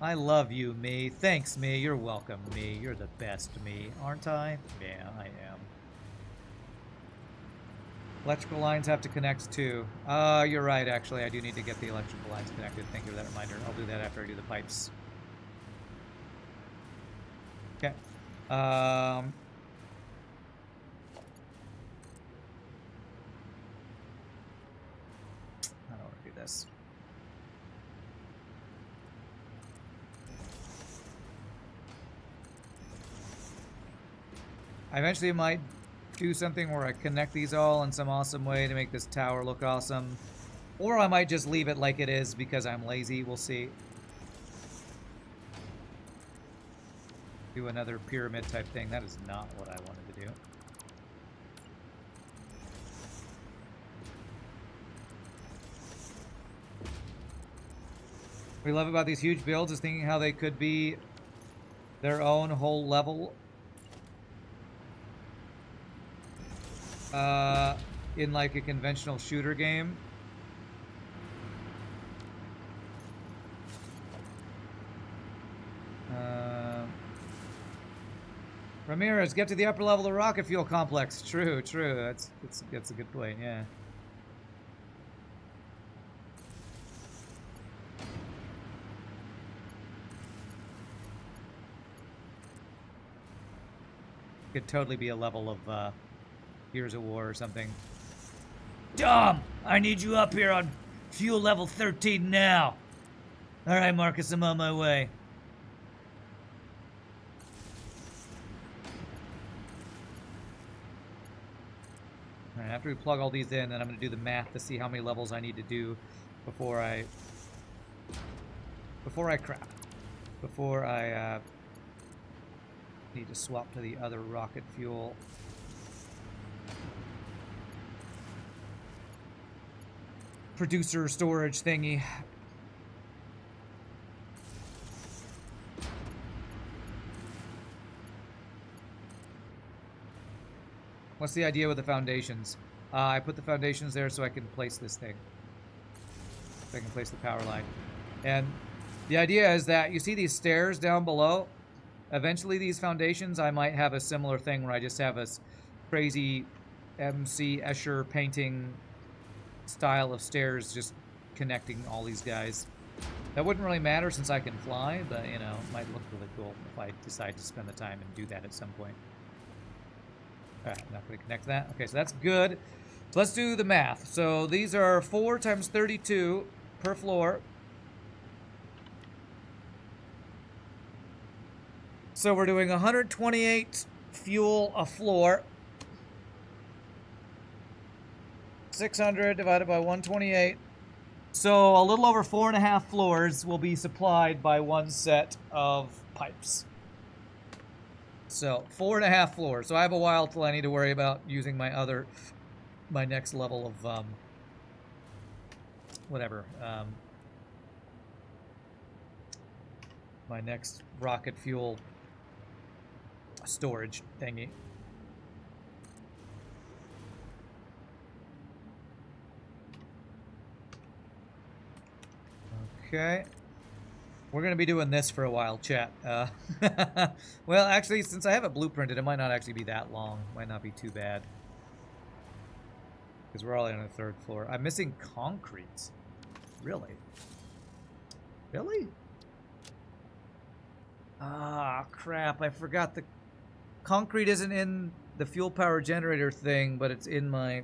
I love you, me. Thanks, me. You're welcome, me. You're the best, me. Aren't I? Yeah, I am. Electrical lines have to connect too. You're right, actually. I do need to get the electrical lines connected. Thank you for that reminder. I'll do that after I do the pipes. Okay. I don't want to do this. I eventually might do something where I connect these all in some awesome way to make this tower look awesome. Or I might just leave it like it is because I'm lazy. We'll see. Do another pyramid type thing. That is not what I wanted to do. What we love about these huge builds is thinking how they could be their own whole level. In like a conventional shooter game. Ramirez, get to the upper level of the rocket fuel complex. True, true. That's a good point, yeah. Could totally be a level of Gears of War or something. Dom, I need you up here on fuel level 13 now. All right, Marcus, I'm on my way. All right, after we plug all these in, then I'm going to do the math to see how many levels I need to do before I crap. Before I need to swap to the other rocket fuel. Producer storage thingy. What's the idea with the foundations? I put the foundations there so I can place this thing. So I can place the power line. And the idea is that you see these stairs down below? Eventually these foundations, I might have a similar thing where I just have a crazy MC Escher painting style of stairs just connecting all these guys. That wouldn't really matter since I can fly, but you know, it might look really cool if I decide to spend the time and do that at some point. Alright, I'm not going to connect that. Okay, so that's good. So let's do the math. So these are 4 times 32 per floor. So we're doing 128 fuel a floor. 600 divided by 128. So a little over 4.5 floors will be supplied by one set of pipes. So 4.5 floors. So I have a while till I need to worry about using my next level of my next rocket fuel storage thingy. Okay. We're going to be doing this for a while, chat. Well, actually, since I have it blueprinted, it might not actually be that long. Might not be too bad. Because we're already on the 3rd floor. I'm missing concrete. Really? Really? Ah, crap. I forgot the concrete isn't in the fuel power generator thing, but it's in my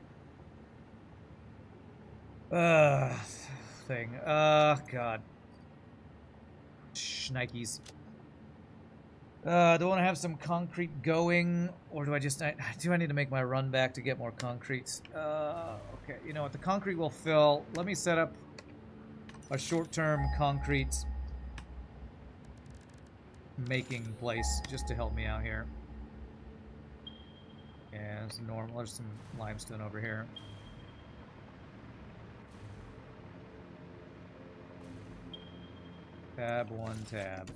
thing. God. Shnikes. Do I want to have some concrete going, or do I need to make my run back to get more concrete? Okay, you know what? The concrete will fill. Let me set up a short-term concrete making place just to help me out here. Yeah, it's normal. There's some limestone over here. Tab 1 tab.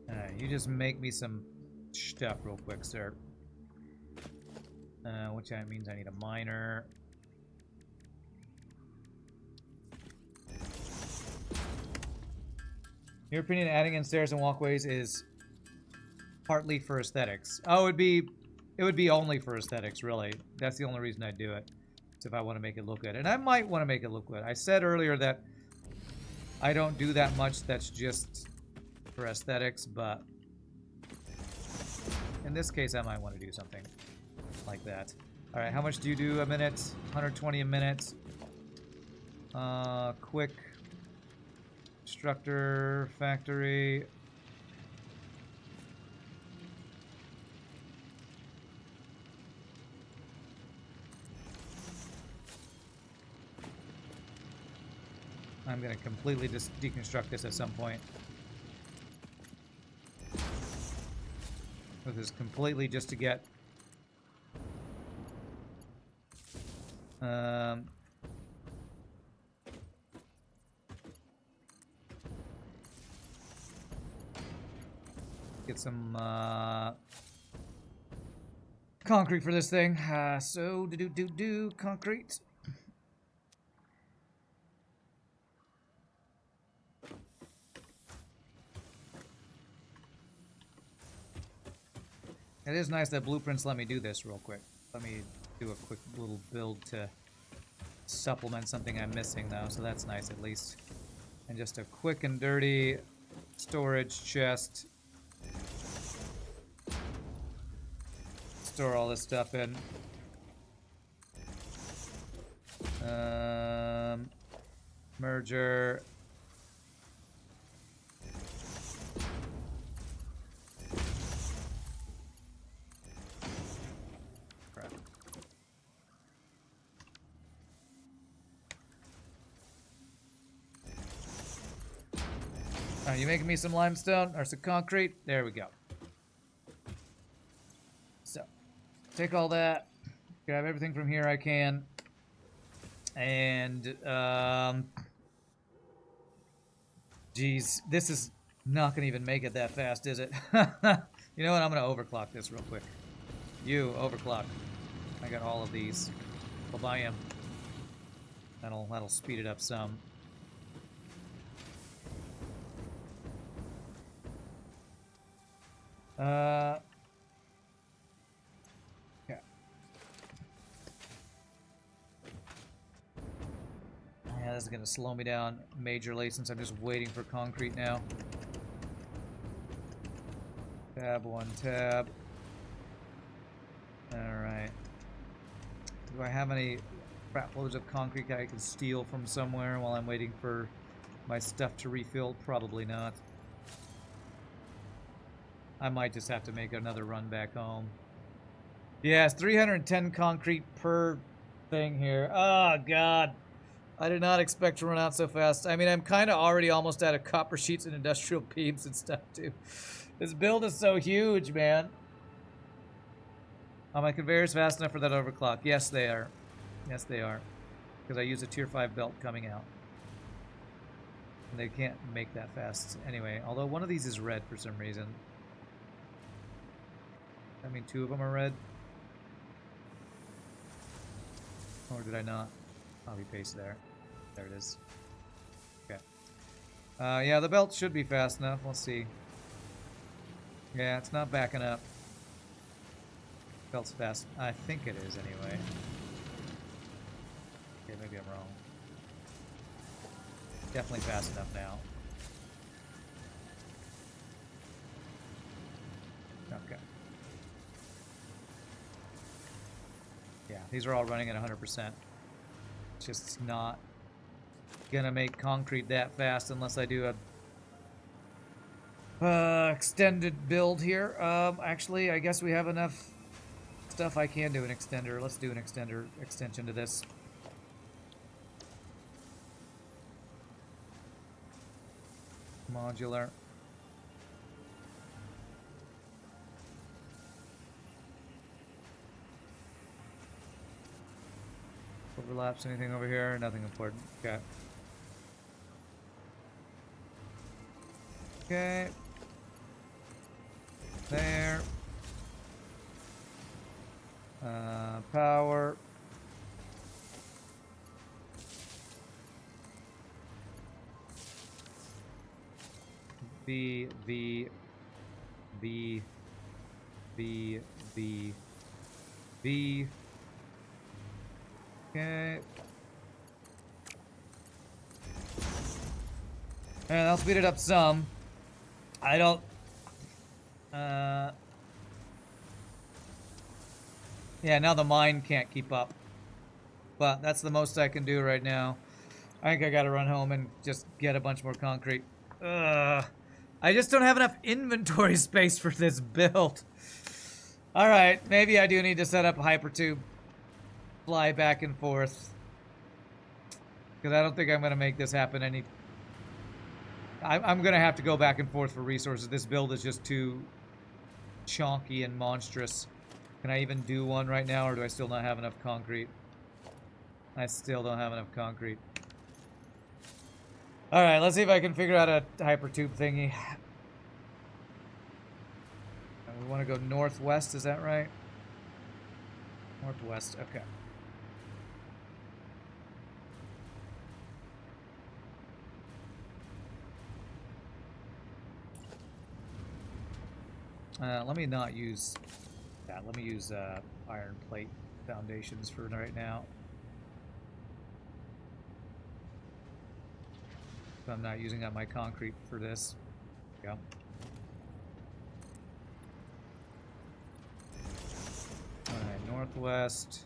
Alright, you just make me some stuff real quick, sir. Which that means I need a miner. Your opinion, adding in stairs and walkways is partly for aesthetics. Oh, it would be only for aesthetics, really. That's the only reason I do it. It's if I want to make it look good. And I might want to make it look good. I said earlier that I don't do that much that's just for aesthetics, but in this case I might want to do something like that. Alright, how much do you do a minute? 120 a minute. Quick. Instructor, factory. I'm going to completely deconstruct this at some point. This is completely just to get... get some concrete for this thing. So, concrete. It is nice that Blueprints let me do this real quick. Let me do a quick little build to supplement something I'm missing, though, so that's nice at least. And just a quick and dirty storage chest. Store all this stuff in. Merger. Crap. Are you making me some limestone or some concrete? There we go. So, take all that, grab everything from here I can, and, geez, this is not gonna even make it that fast, is it? You know what, I'm gonna overclock this real quick. You, overclock. I got all of these. We'll buy him. That'll speed it up some. Yeah, this is gonna slow me down majorly since I'm just waiting for concrete now. Tab 1 tab. Alright. Do I have any crap loads of concrete I can steal from somewhere while I'm waiting for my stuff to refill? Probably not. I might just have to make another run back home. Yeah, it's 310 concrete per thing here. Oh, God. I did not expect to run out so fast. I mean, I'm kind of already almost out of copper sheets and industrial beams and stuff, too. This build is so huge, man. Are my conveyors fast enough for that overclock? Yes, they are. Yes, they are. Because I use a tier 5 belt coming out. And they can't make that fast anyway. Although one of these is red for some reason. I mean, 2 of them are red. Or did I not? Copy paste there. There it is. Okay. Yeah, the belt should be fast enough. Let's see. Yeah, it's not backing up. Belt's fast. I think it is anyway. Okay, maybe I'm wrong. Definitely fast enough now. Okay. Yeah, these are all running at 100%. It's just not gonna make concrete that fast unless I do a extended build here. Actually, I guess we have enough stuff I can do an extender. Let's do an extension to this. Modular. Overlaps anything over here? Nothing important. Okay. Okay. There. Power. V, V, V, V, V, V. Okay. And I'll speed it up some. I don't... yeah, now the mine can't keep up. But that's the most I can do right now. I think I gotta run home and just get a bunch more concrete. Ugh. I just don't have enough inventory space for this build. Alright, maybe I do need to set up a hypertube. Fly back and forth. Because I don't think I'm gonna make this happen any... I'm gonna have to go back and forth for resources. This build is just too chonky and monstrous. Can I even do one right now, or do I still not have enough concrete? I still don't have enough concrete. Alright, let's see if I can figure out a hypertube thingy. And we want to go northwest, is that right? Northwest, okay. Let me not use that. Let me use iron plate foundations for right now. So I'm not using up my concrete for this. Go. Alright, northwest.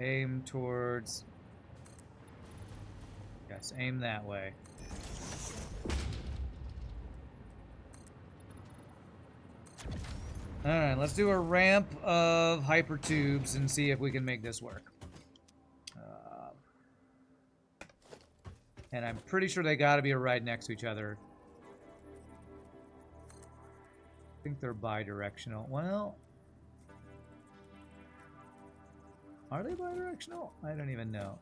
Aim towards... yes, aim that way. Alright, let's do a ramp of hypertubes and see if we can make this work. And I'm pretty sure they gotta be right next to each other. I think they're bi-directional. Well... are they bi-directional? I don't even know.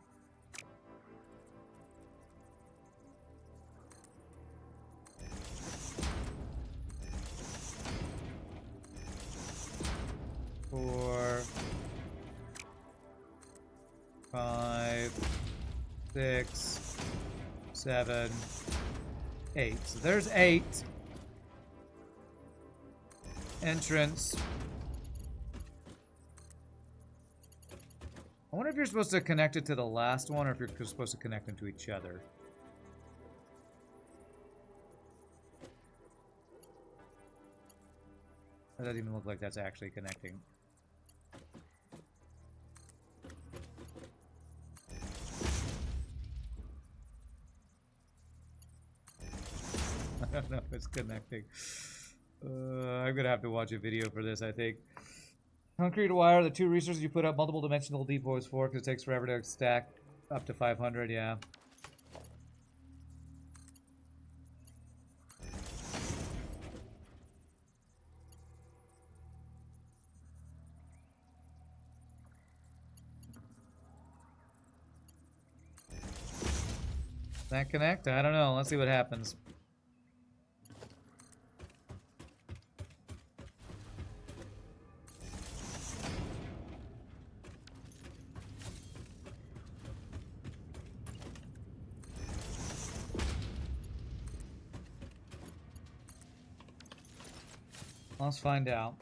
Four, 5, 6, 7, 8. So there's 8. Entrance. I wonder if you're supposed to connect it to the last one or if you're supposed to connect them to each other. That doesn't even look like that's actually connecting. I don't know if it's connecting. I'm gonna have to watch a video for this, I think. Concrete wire, the 2 resources you put up multiple dimensional depots for because it takes forever to stack up to 500, yeah. Does that connect? I don't know. Let's see what happens. Let's find out.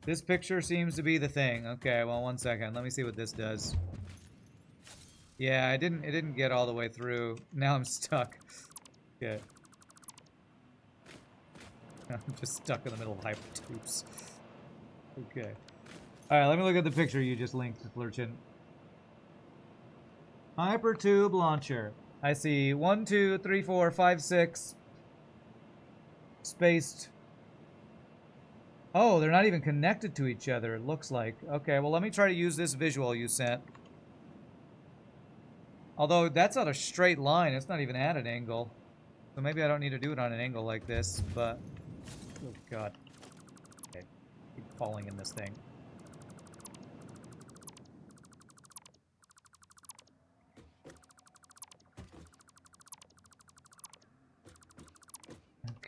This picture seems to be the thing. Okay, well, 1 second. Let me see what this does. Yeah, it didn't get all the way through. Now I'm stuck. Okay. I'm just stuck in the middle of hypertubes. Okay. Alright, let me look at the picture you just linked, Flurchin. Hypertube launcher. I see 1, 2, 3, 4, 5, 6 spaced. Oh, they're not even connected to each other, it looks like. Okay, well, let me try to use this visual you sent. Although, that's not a straight line. It's not even at an angle. So maybe I don't need to do it on an angle like this, but... oh, God. Okay. Keep falling in this thing.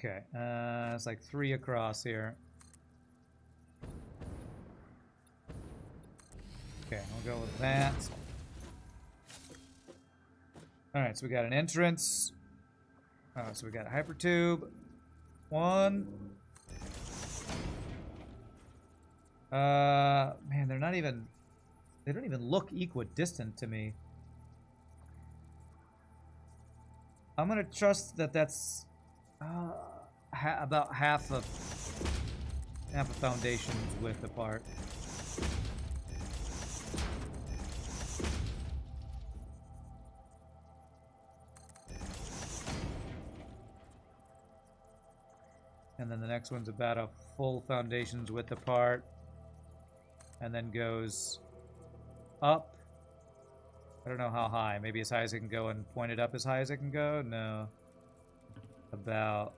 Okay, it's like 3 across here. Okay, we'll go with that. Alright, so we got an entrance. Oh, so we got a hypertube. 1. Man, they're not even... They don't even look equidistant to me. I'm gonna trust that that's about half a foundation's width apart. And then the next one's about a full foundation's width apart. And then goes up. I don't know how high. Maybe as high as it can go and point it up as high as it can go? No. About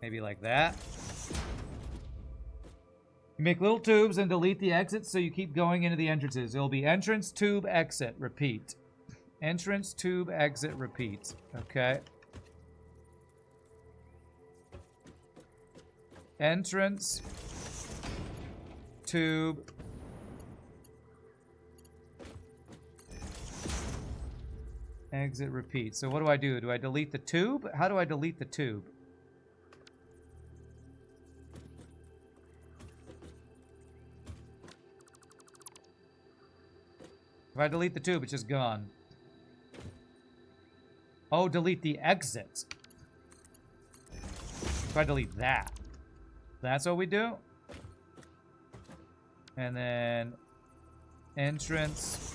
maybe like that. You make little tubes and delete the exits so you keep going into the entrances. It'll be entrance, tube, exit, repeat. Entrance, tube, exit, repeat. Okay. Entrance, tube, exit, repeat. So what do I do? Do I delete the tube? How do I delete the tube? If I delete the tube, it's just gone. Oh, delete the exit. If I delete that. That's what we do. And then entrance.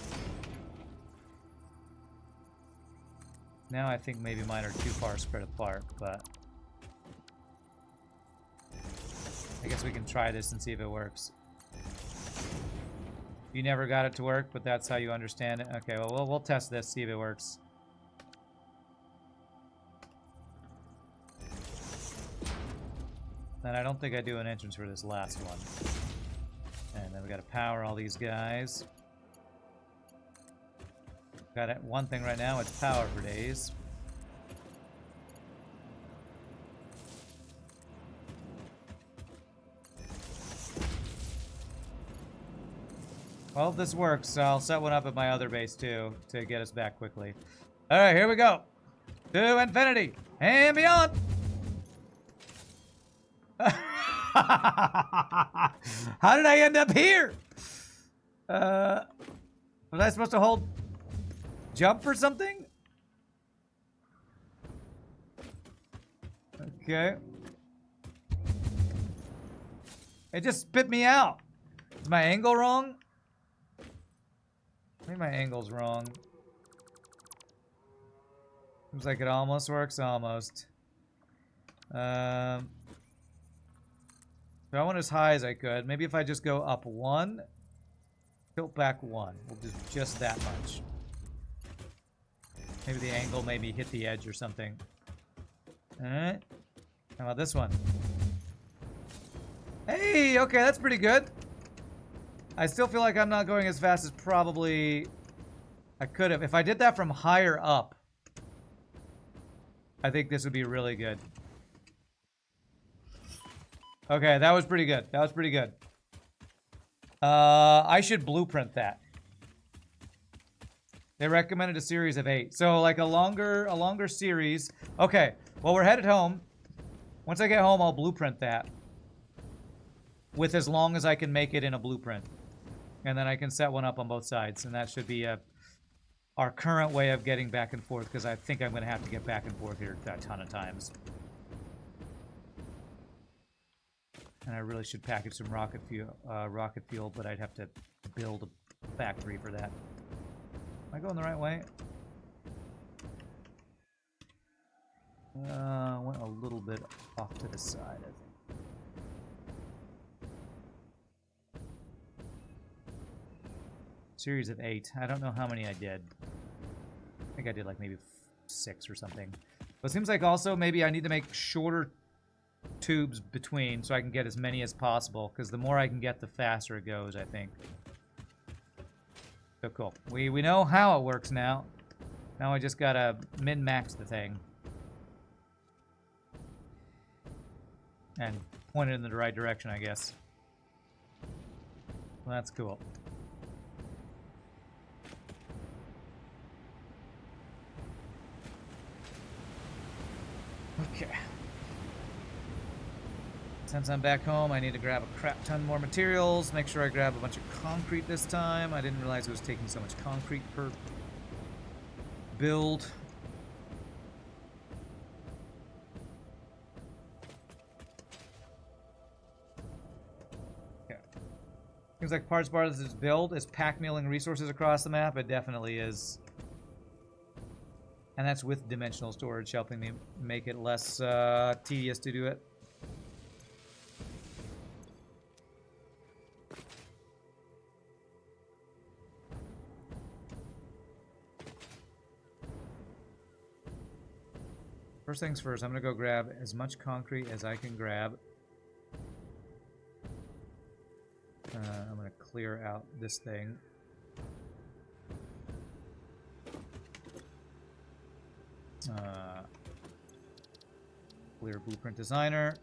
Now I think maybe mine are too far spread apart, but I guess we can try this and see if it works. You never got it to work, but that's how you understand it. Okay, well, we'll test this, see if it works. Then I don't think I do an entrance for this last one. And then we gotta power all these guys. Got it. One thing right now, it's power for days. Well, if this works, I'll set one up at my other base too to get us back quickly. Alright, here we go. To infinity and beyond! How did I end up here? Was I supposed to hold jump or something? Okay. It just spit me out. Is my angle wrong? I think my angle's wrong. Seems like it almost works, almost. So I went as high as I could. Maybe if I just go up 1, tilt back 1. We'll do just that much. Maybe the angle made me hit the edge or something. Alright. How about this one? Hey, okay, that's pretty good. I still feel like I'm not going as fast as probably I could have. If I did that from higher up, I think this would be really good. Okay, that was pretty good. That was pretty good. I should blueprint that. They recommended a series of 8. So like a longer series. Okay, well we're headed home. Once I get home, I'll blueprint that. With as long as I can make it in a blueprint. And then I can set one up on both sides. And that should be our current way of getting back and forth. Because I think I'm going to have to get back and forth here a ton of times. And I really should package some rocket fuel, but I'd have to build a factory for that. Am I going the right way? Went a little bit off to the side, I think. Series of 8. I don't know how many I did. I think I did like maybe 6 or something. But it seems like also maybe I need to make shorter tubes between so I can get as many as possible, because the more I can get, the faster it goes, I think. So cool. We know how it works now. Now I just gotta min-max the thing. And point it in the right direction, I guess. Well, that's cool. Okay. Since I'm back home, I need to grab a crap ton more materials. Make sure I grab a bunch of concrete this time. I didn't realize it was taking so much concrete per build. Okay. Seems like part of this build is pack milling resources across the map. It definitely is. And that's with dimensional storage helping me make it less tedious to do it. First things first, I'm going to go grab as much concrete as I can grab. I'm going to clear out this thing. Clear Blueprint Designer.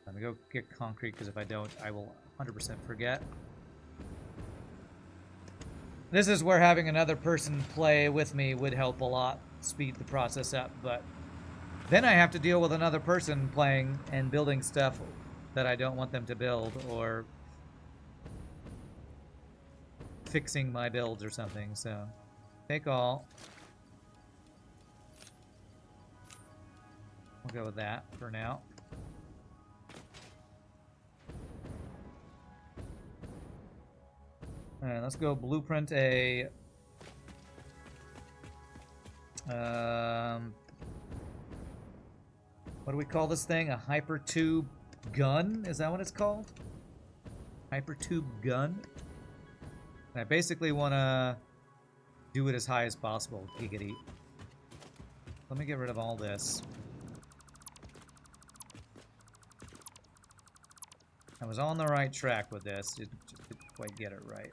Let me go get concrete, because if I don't, I will 100% forget. This is where having another person play with me would help a lot, speed the process up, but then I have to deal with another person playing and building stuff that I don't want them to build, or fixing my builds or something, so take all. We'll go with that for now. Alright, let's go blueprint a what do we call this thing? A hypertube gun? Is that what it's called? Hypertube gun? And I basically want to do it as high as possible. Giggity. Let me get rid of all this. I was on the right track with this. Just didn't quite get it right.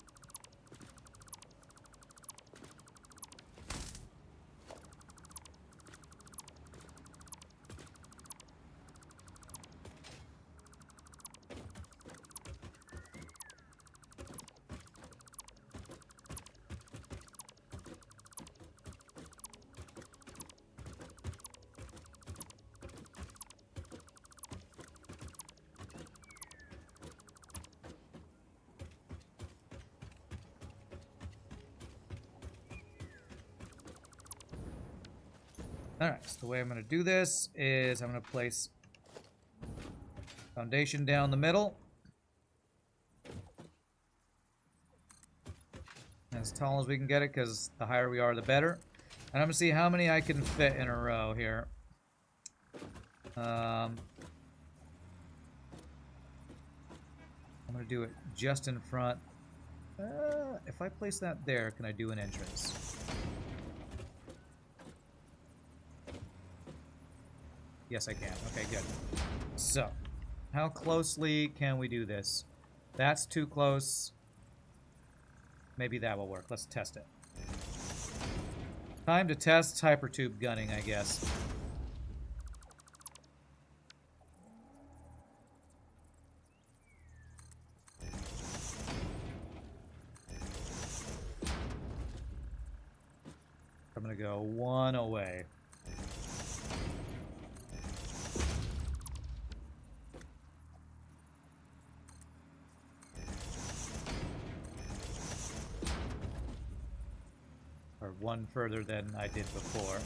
Alright, so the way I'm going to do this is I'm going to place foundation down the middle. As tall as we can get it, because the higher we are, the better. And I'm going to see how many I can fit in a row here. I'm going to do it just in front. If I place that there, can I do an entrance? Yes, I can. Okay, good. So, how closely can we do this? That's too close. Maybe that will work. Let's test it. Time to test hypertube gunning, I guess. I'm gonna go one away. Or one further than I did before.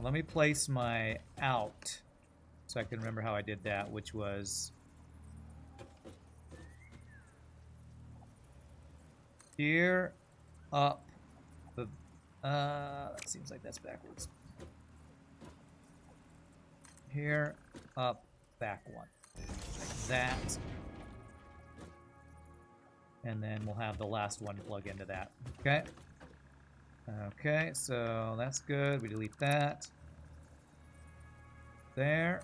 Let me place my out so I can remember how I did that, which was here, up, the, that seems like that's backwards. Here, up, back one. Like that. And then we'll have the last one plug into that. Okay. Okay, so that's good. We delete that. There.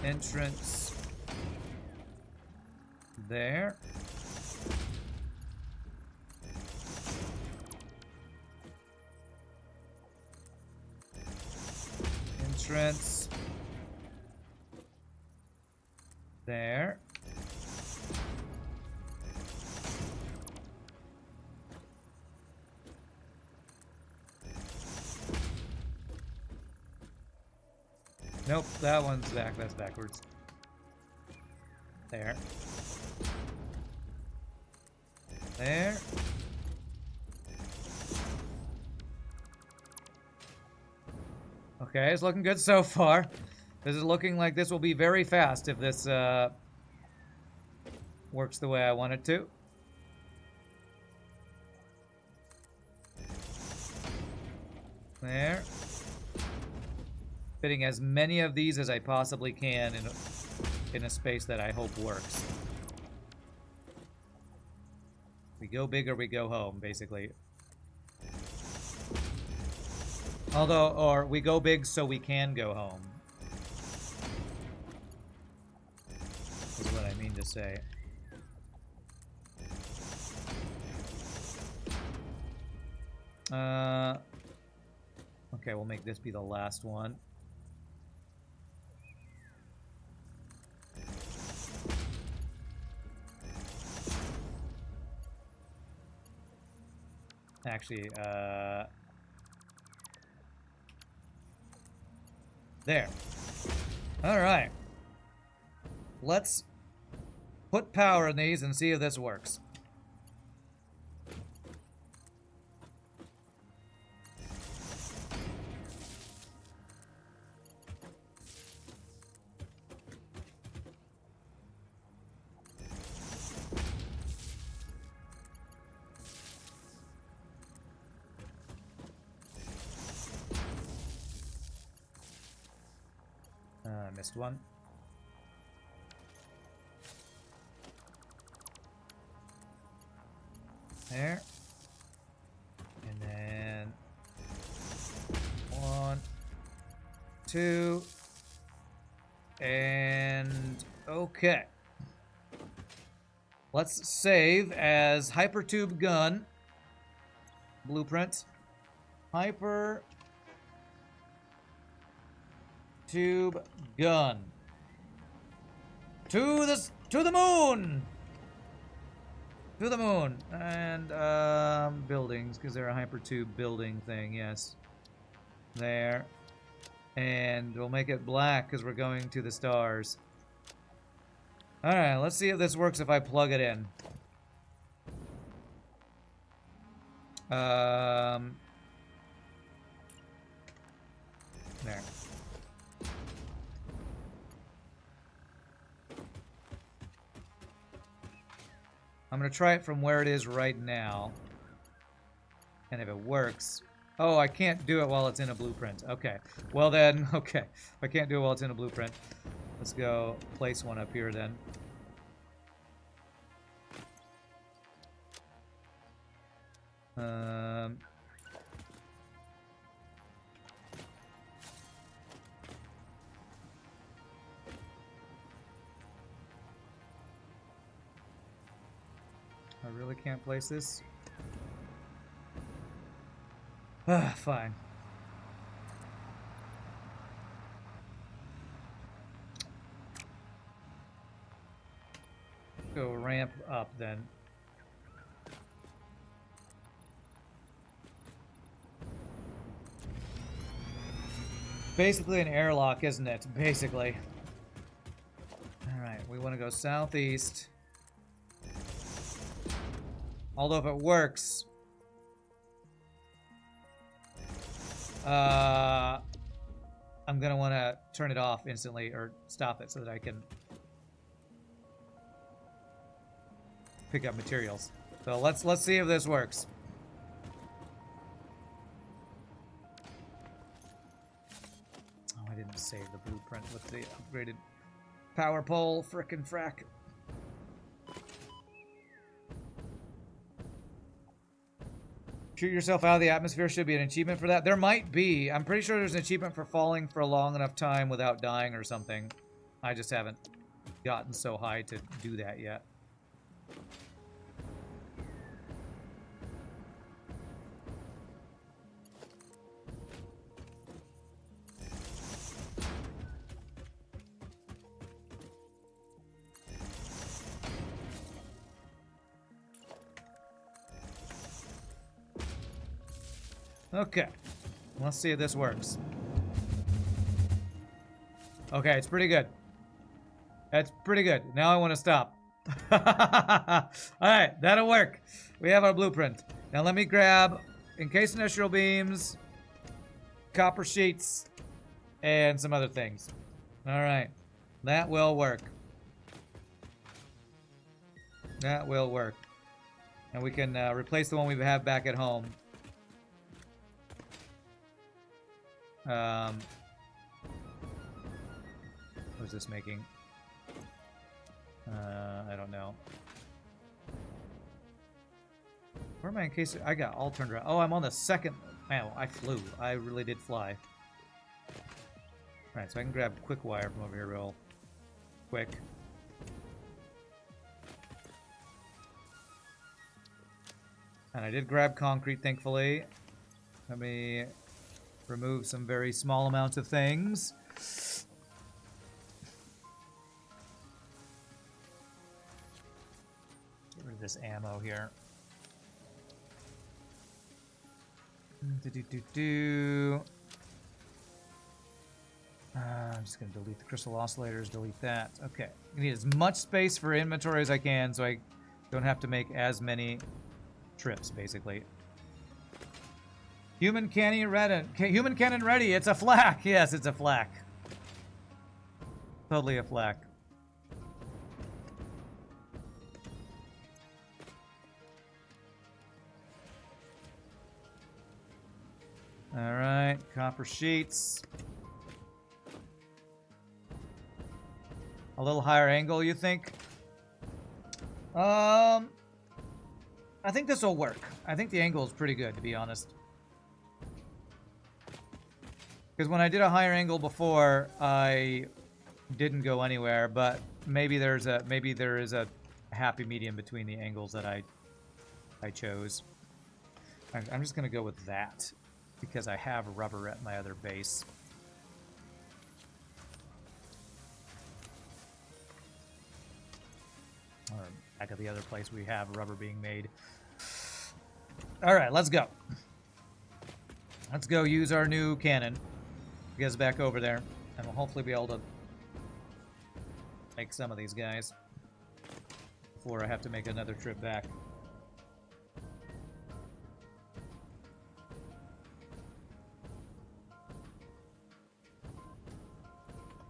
Entrance. There. entrance. There. Nope, that one's back. That's backwards. There. There. Okay, it's looking good so far. This is looking like this will be very fast if this works the way I want it to. There. Fitting as many of these as I possibly can in a space that I hope works. We go big or we go home, basically. Although, or we go big so we can go home. Is what I mean to say. Okay, we'll make this be the last one. Actually, there. All right. Let's put power in these and see if this works. Missed one. There. And then 1, 2, and okay. Let's save as Hypertube Gun blueprint. Hyper Tube Gun. To the moon. To the moon. And buildings, because they're a hypertube building thing, yes. There. And we'll make it black because we're going to the stars. Alright, let's see if this works if I plug it in. There. I'm going to try it from where it is right now. And if it works... Oh, I can't do it while it's in a blueprint. Okay. Well then, okay. If I can't do it while it's in a blueprint, let's go place one up here then. I really can't place this? Fine. Go ramp up then. Basically an airlock, isn't it? Basically. Alright, we want to go southeast. Although if it works... I'm gonna want to turn it off instantly, or stop it so that I can pick up materials. So let's see if this works. Oh, I didn't save the blueprint with the upgraded power pole. Frickin' frack. Shoot yourself out of the atmosphere should be an achievement for that. There might be. I'm pretty sure there's an achievement for falling for a long enough time without dying or something. I just haven't gotten so high to do that yet. Okay. Let's see if this works. Okay, it's pretty good. That's pretty good. Now I want to stop. Alright, that'll work. We have our blueprint. Now let me grab encased industrial beams, copper sheets, and some other things. Alright. That will work. That will work. And we can replace the one we have back at home. What is this making? I don't know. Where am I in case I got all turned around? Oh, I'm on the second. Man, I flew. I really did fly. Alright, so I can grab quick wire from over here real quick. And I did grab concrete, thankfully. Let me remove some very small amounts of things. Get rid of this ammo here. I'm just going to delete the crystal oscillators, delete that. Okay. I need as much space for inventory as I can so I don't have to make as many trips, basically. Human cannon ready. Human cannon ready. It's a flak. Yes, it's a flak. Totally a flak. All right, copper sheets. A little higher angle, you think? I think this will work. I think the angle is pretty good, to be honest. Because when I did a higher angle before, I didn't go anywhere. But maybe there is a happy medium between the angles that I chose. I'm just gonna go with that because I have rubber at my other base. Or back at the other place we have rubber being made. All right, let's go. Let's go use our new cannon. Get us back over there, and we'll hopefully be able to make some of these guys before I have to make another trip back.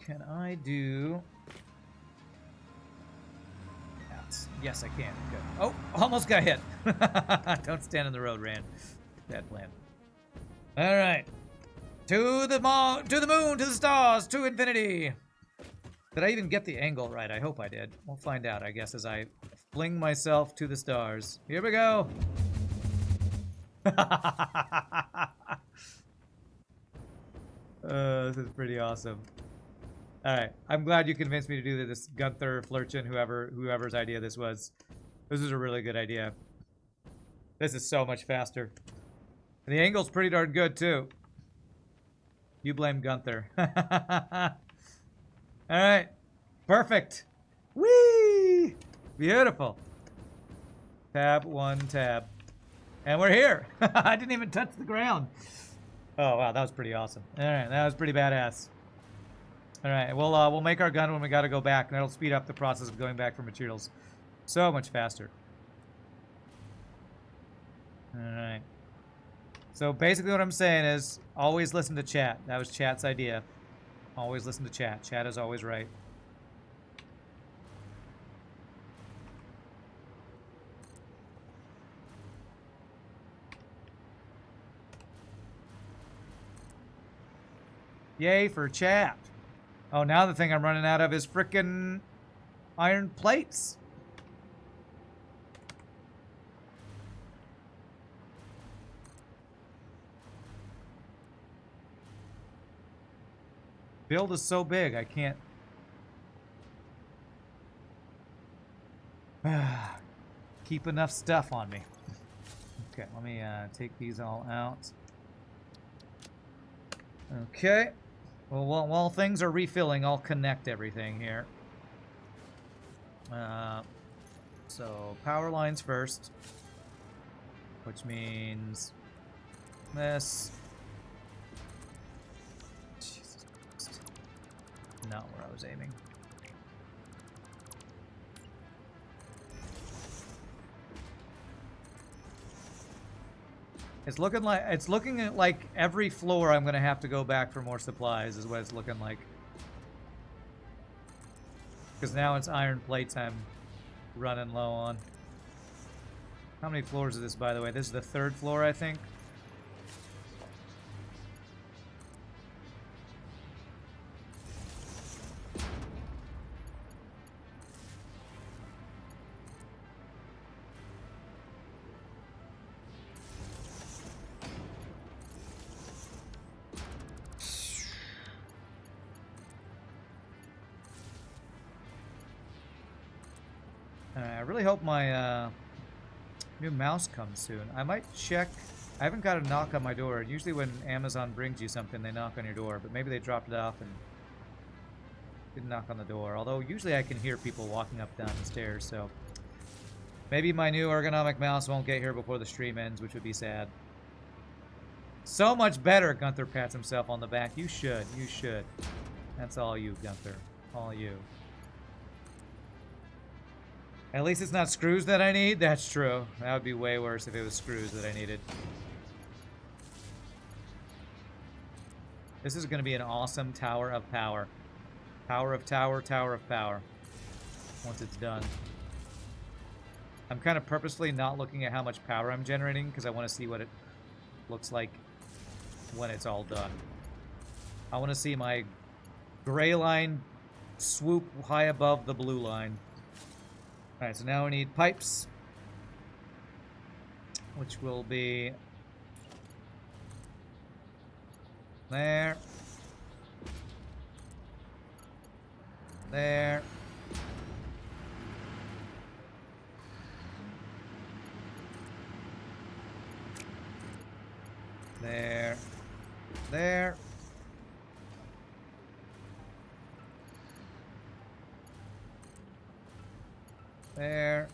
Can I do... Yes, I can. Good. Oh, almost got hit. Don't stand in the road, Rand. Bad plan. All right. To the moon, to the stars, to infinity. Did I even get the angle right? I hope I did. We'll find out, I guess, as I fling myself to the stars. Here we go. This is pretty awesome. All right, I'm glad you convinced me to do this, Gunther, Flurchin, whoever's idea this was. This is a really good idea. This is so much faster. And the angle's pretty darn good, too. You blame Gunther. All right, perfect. Whee! Beautiful. Tab 1, tab. And we're here. I didn't even touch the ground. Oh, wow, that was pretty awesome. All right, that was pretty badass. All right, we'll make our gun when we got to go back, and that'll speed up the process of going back for materials so much faster. All right. So basically what I'm saying is always listen to chat. That was chat's idea. Always listen to chat. Chat is always right. Yay for chat. Oh, now the thing I'm running out of is frickin' iron plates. Build is so big, I can't... keep enough stuff on me. Okay, let me take these all out. Okay. Well, while things are refilling, I'll connect everything here. So, power lines first. Which means Miss. Jesus Christ. Not where I was aiming. It's looking like every floor I'm gonna have to go back for more supplies is what it's looking like. Because now it's iron plates I'm running low on. How many floors is this, by the way? This is the 3rd floor, I think. I really hope my new mouse comes soon. I might check. I haven't got a knock on my door. Usually when Amazon brings you something, they knock on your door. But maybe they dropped it off and didn't knock on the door. Although usually I can hear people walking up down the stairs. So maybe my new ergonomic mouse won't get here before the stream ends, which would be sad. So much better, Gunther pats himself on the back. You should. You should. That's all you, Gunther. All you. At least it's not screws that I need. That's true. That would be way worse if it was screws that I needed. This is going to be an awesome tower of power. Tower of tower, tower of power. Once it's done. I'm kind of purposely not looking at how much power I'm generating because I want to see what it looks like when it's all done. I want to see my gray line swoop high above the blue line. Alright, so now we need pipes, which will be there, there, there, there, there,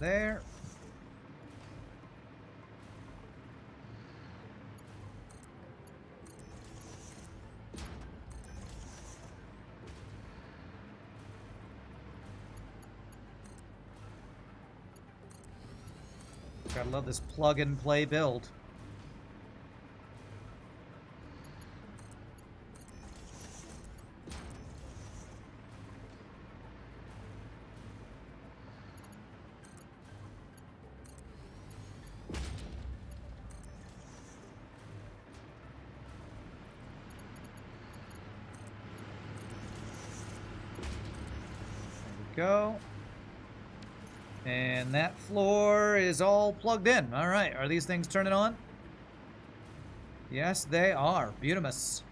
there. Gotta love this plug and play build. Go. And that floor is all plugged in. All right. Are these things turning on? Yes, they are. Beautimus.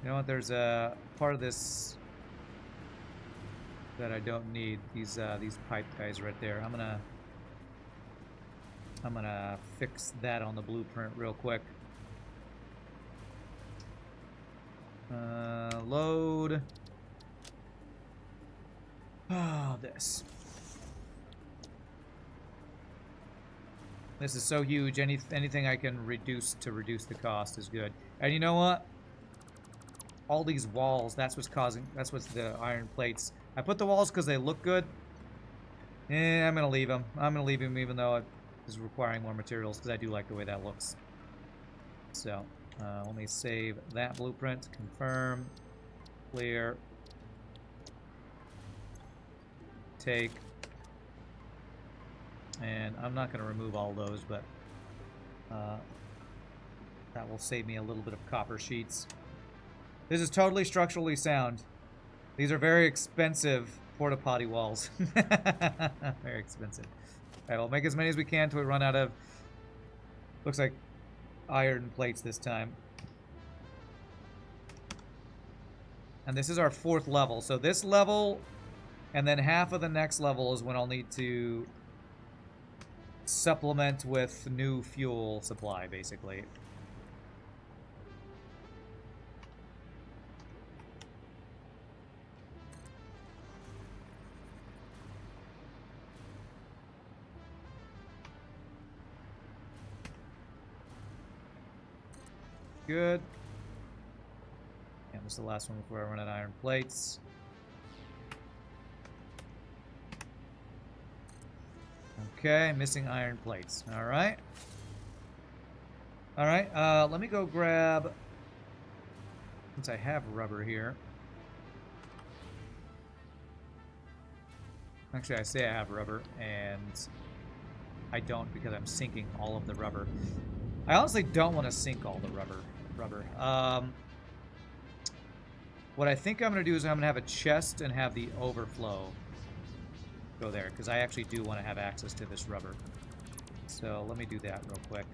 You know what? There's a part of this that I don't need. These pipe guys right there. I'm gonna fix that on the blueprint real quick. Load. Oh, this. This is so huge. Anything I can reduce to reduce the cost is good. And you know what? All these walls, that's what's the iron plates. I put the walls because they look good. I'm going to leave them. I'm going to leave them even though it is requiring more materials because I do like the way that looks. So, let me save that blueprint. Confirm. Clear. Take. And I'm not going to remove all those, but that will save me a little bit of copper sheets. This is totally structurally sound. These are very expensive porta potty walls. Very expensive. Alright, we'll make as many as we can until we run out of, looks like, iron plates this time. And this is our 4th level. So this level, and then half of the next level is when I'll need to supplement with new fuel supply, basically. Good. And this is the last one before I run out of iron plates. Okay, missing iron plates. Alright. Alright, let me go grab... Since I have rubber here. Actually, I say I have rubber, and I don't because I'm sinking all of the rubber. I honestly don't want to sink all the rubber. What I think I'm going to do is I'm going to have a chest and have the overflow go there, because I actually do want to have access to this rubber. So let me do that real quick.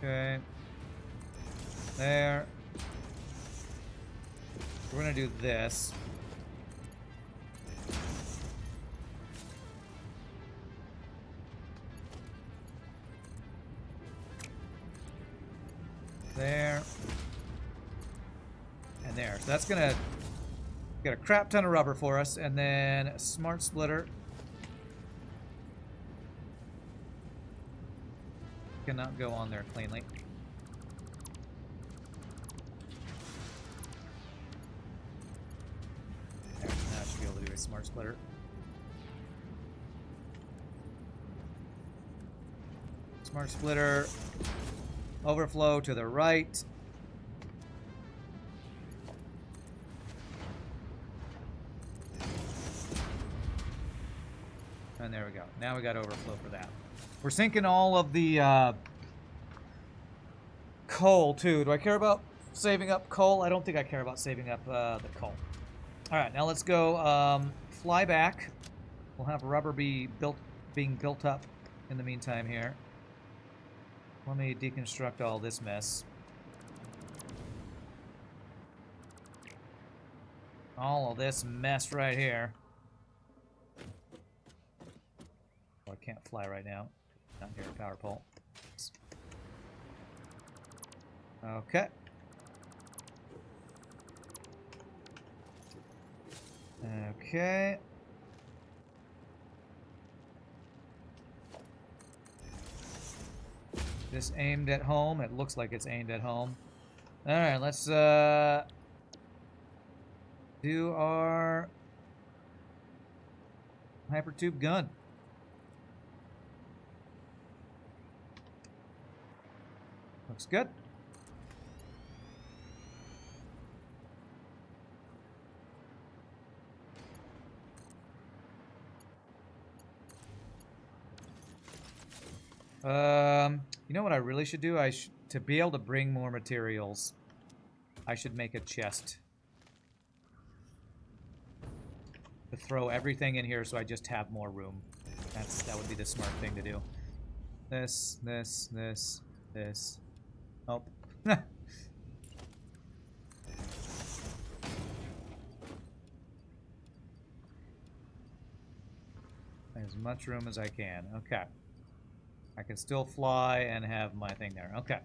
Okay. There. We're going to do this. There. And there. So that's going to get a crap ton of rubber for us. And then a smart splitter. Cannot go on there cleanly. There, now I should be able to do a smart splitter. Smart splitter. Overflow to the right. And there we go. Now we got overflow for that. We're sinking all of the coal, too. Do I care about saving up coal? I don't think I care about saving up the coal. Alright, now let's go fly back. We'll have rubber being built up in the meantime here. Let me deconstruct all this mess. All of this mess right here. Oh, I can't fly right now. Not near a power pole. Okay. Okay. This aimed at home. It looks like it's aimed at home. Alright, let's do our hypertube gun. Looks good. You know what I really should do? To be able to bring more materials, I should make a chest. To throw everything in here so I just have more room. That would be the smart thing to do. This. Oh. As much room as I can. Okay. I can still fly and have my thing there. Okay.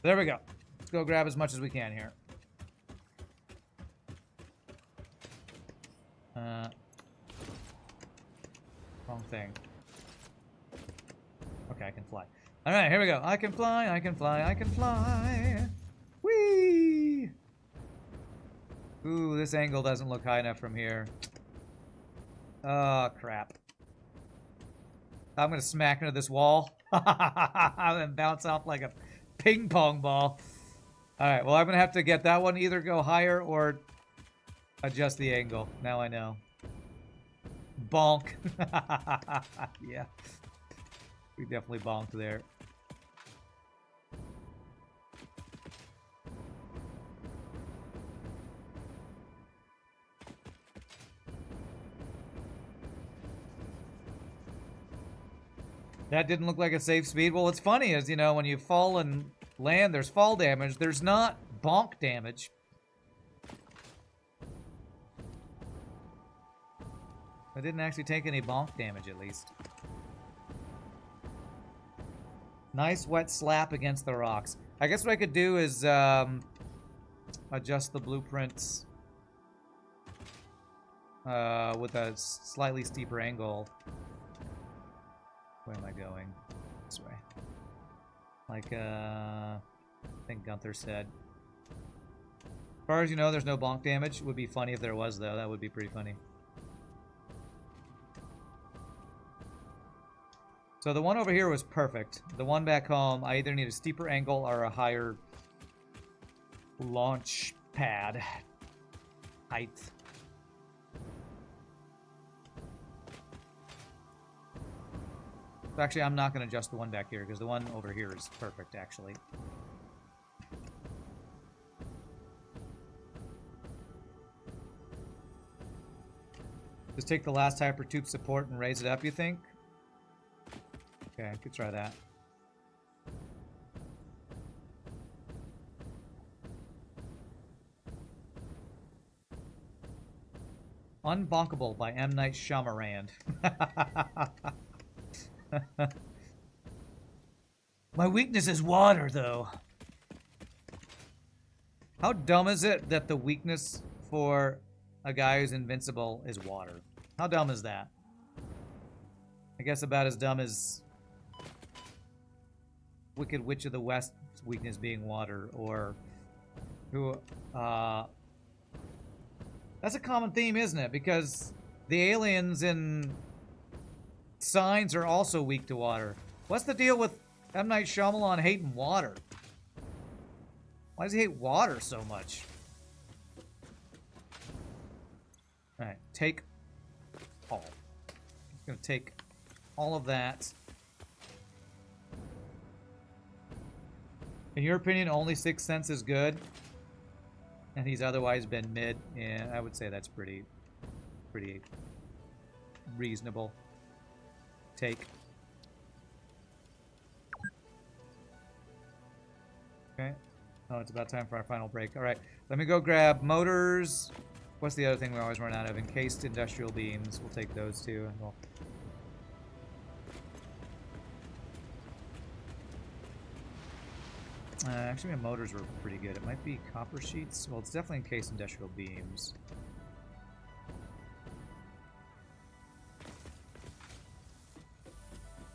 There we go. Let's go grab as much as we can here. Wrong thing. Okay, I can fly. Alright, here we go. I can fly, I can fly, I can fly. Whee! Ooh, this angle doesn't look high enough from here. Oh, crap. I'm gonna smack into this wall. And bounce off like a ping pong ball. Alright, well I'm gonna have to get that one either go higher or adjust the angle. Now I know. Bonk. Yeah. We definitely bonked there. That didn't look like a safe speed. Well, what's funny is, you know, when you fall and land, there's fall damage. There's not bonk damage. I didn't actually take any bonk damage, at least. Nice wet slap against the rocks. I guess what I could do is adjust the blueprints with a slightly steeper angle. Where am I going? This way. Like, I think Gunther said. As far as you know, there's no bonk damage. It would be funny if there was, though. That would be pretty funny. So the one over here was perfect. The one back home, I either need a steeper angle or a higher launch pad height. So actually, I'm not going to adjust the one back here because the one over here is perfect, actually. Just take the last hypertube support and raise it up, you think? Okay, I could try that. Unbonkable by M. Night Shyamalan. My weakness is water, though. How dumb is it that the weakness for a guy who's invincible is water? How dumb is that? I guess about as dumb as Wicked Witch of the West's weakness being water, or who, that's a common theme, isn't it? Because the aliens in Signs are also weak to water. What's the deal with M. Night Shyamalan hating water? Why does he hate water so much? Alright, take all. I'm gonna take all of that. In your opinion, only Sixth Sense is good? And he's otherwise been mid? Yeah, I would say that's pretty reasonable. Take. Okay. Oh, it's about time for our final break. Alright, let me go grab motors. What's the other thing we always run out of? Encased industrial beams. We'll take those two. And we'll... actually, my motors were pretty good. It might be copper sheets. Well, it's definitely encased industrial beams.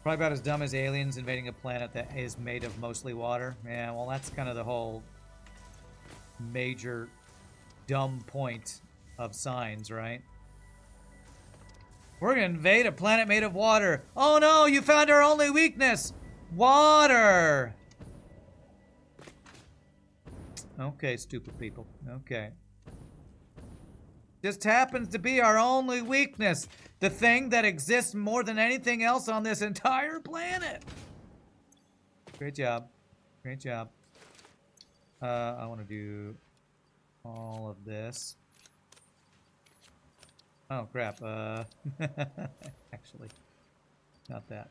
Probably about as dumb as aliens invading a planet that is made of mostly water. Yeah, well, that's kind of the whole major dumb point of Signs, right? We're gonna invade a planet made of water. Oh no, you found our only weakness! Water! Okay, stupid people. Okay. Just happens to be our only weakness. The thing that exists more than anything else on this entire planet. Great job. Great job. I want to do all of this. Oh, crap. Actually, not that.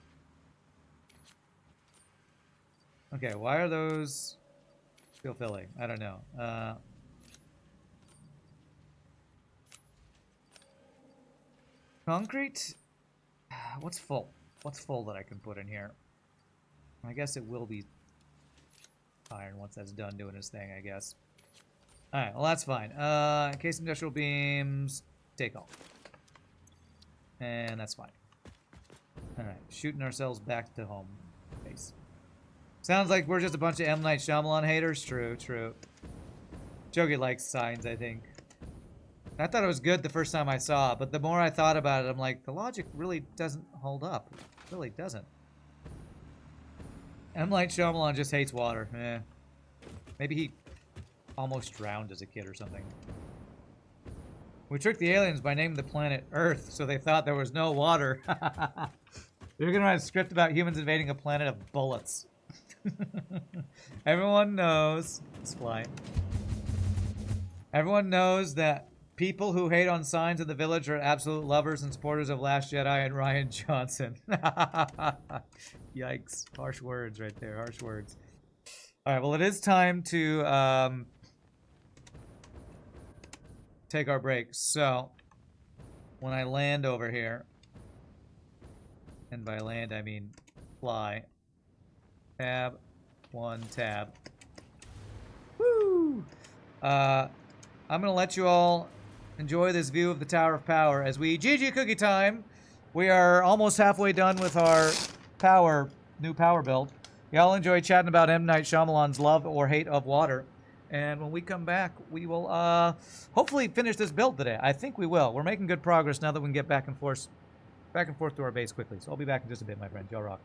Okay, why are those still filling? I don't know. Concrete? What's full? What's full that I can put in here? I guess it will be iron once that's done doing its thing, I guess. Alright, well that's fine. Encased industrial beams, take all. And that's fine. Alright, shooting ourselves back to home base. Sounds like we're just a bunch of M. Night Shyamalan haters. True, true. Jogi likes Signs, I think. I thought it was good the first time I saw it, but the more I thought about it, I'm like, the logic really doesn't hold up. It really doesn't. M. Night Shyamalan just hates water. Eh. Maybe he almost drowned as a kid or something. We tricked the aliens by naming the planet Earth, so they thought there was no water. They're gonna write a script about humans invading a planet of bullets. Everyone knows. Let's fly. Everyone knows that people who hate on Signs in the Village are absolute lovers and supporters of Last Jedi and Rian Johnson. Yikes. Harsh words right there. Harsh words. Alright, well, it is time to take our break. So, when I land over here, and by land I mean fly, tab, 1 tab. Woo! I'm going to let you all enjoy this view of the Tower of Power as we GG cookie time. We are almost halfway done with our new power build. Y'all enjoy chatting about M. Night Shyamalan's love or hate of water. And when we come back, we will hopefully finish this build today. I think we will. We're making good progress now that we can get back and forth to our base quickly. So I'll be back in just a bit, my friends. Y'all rock.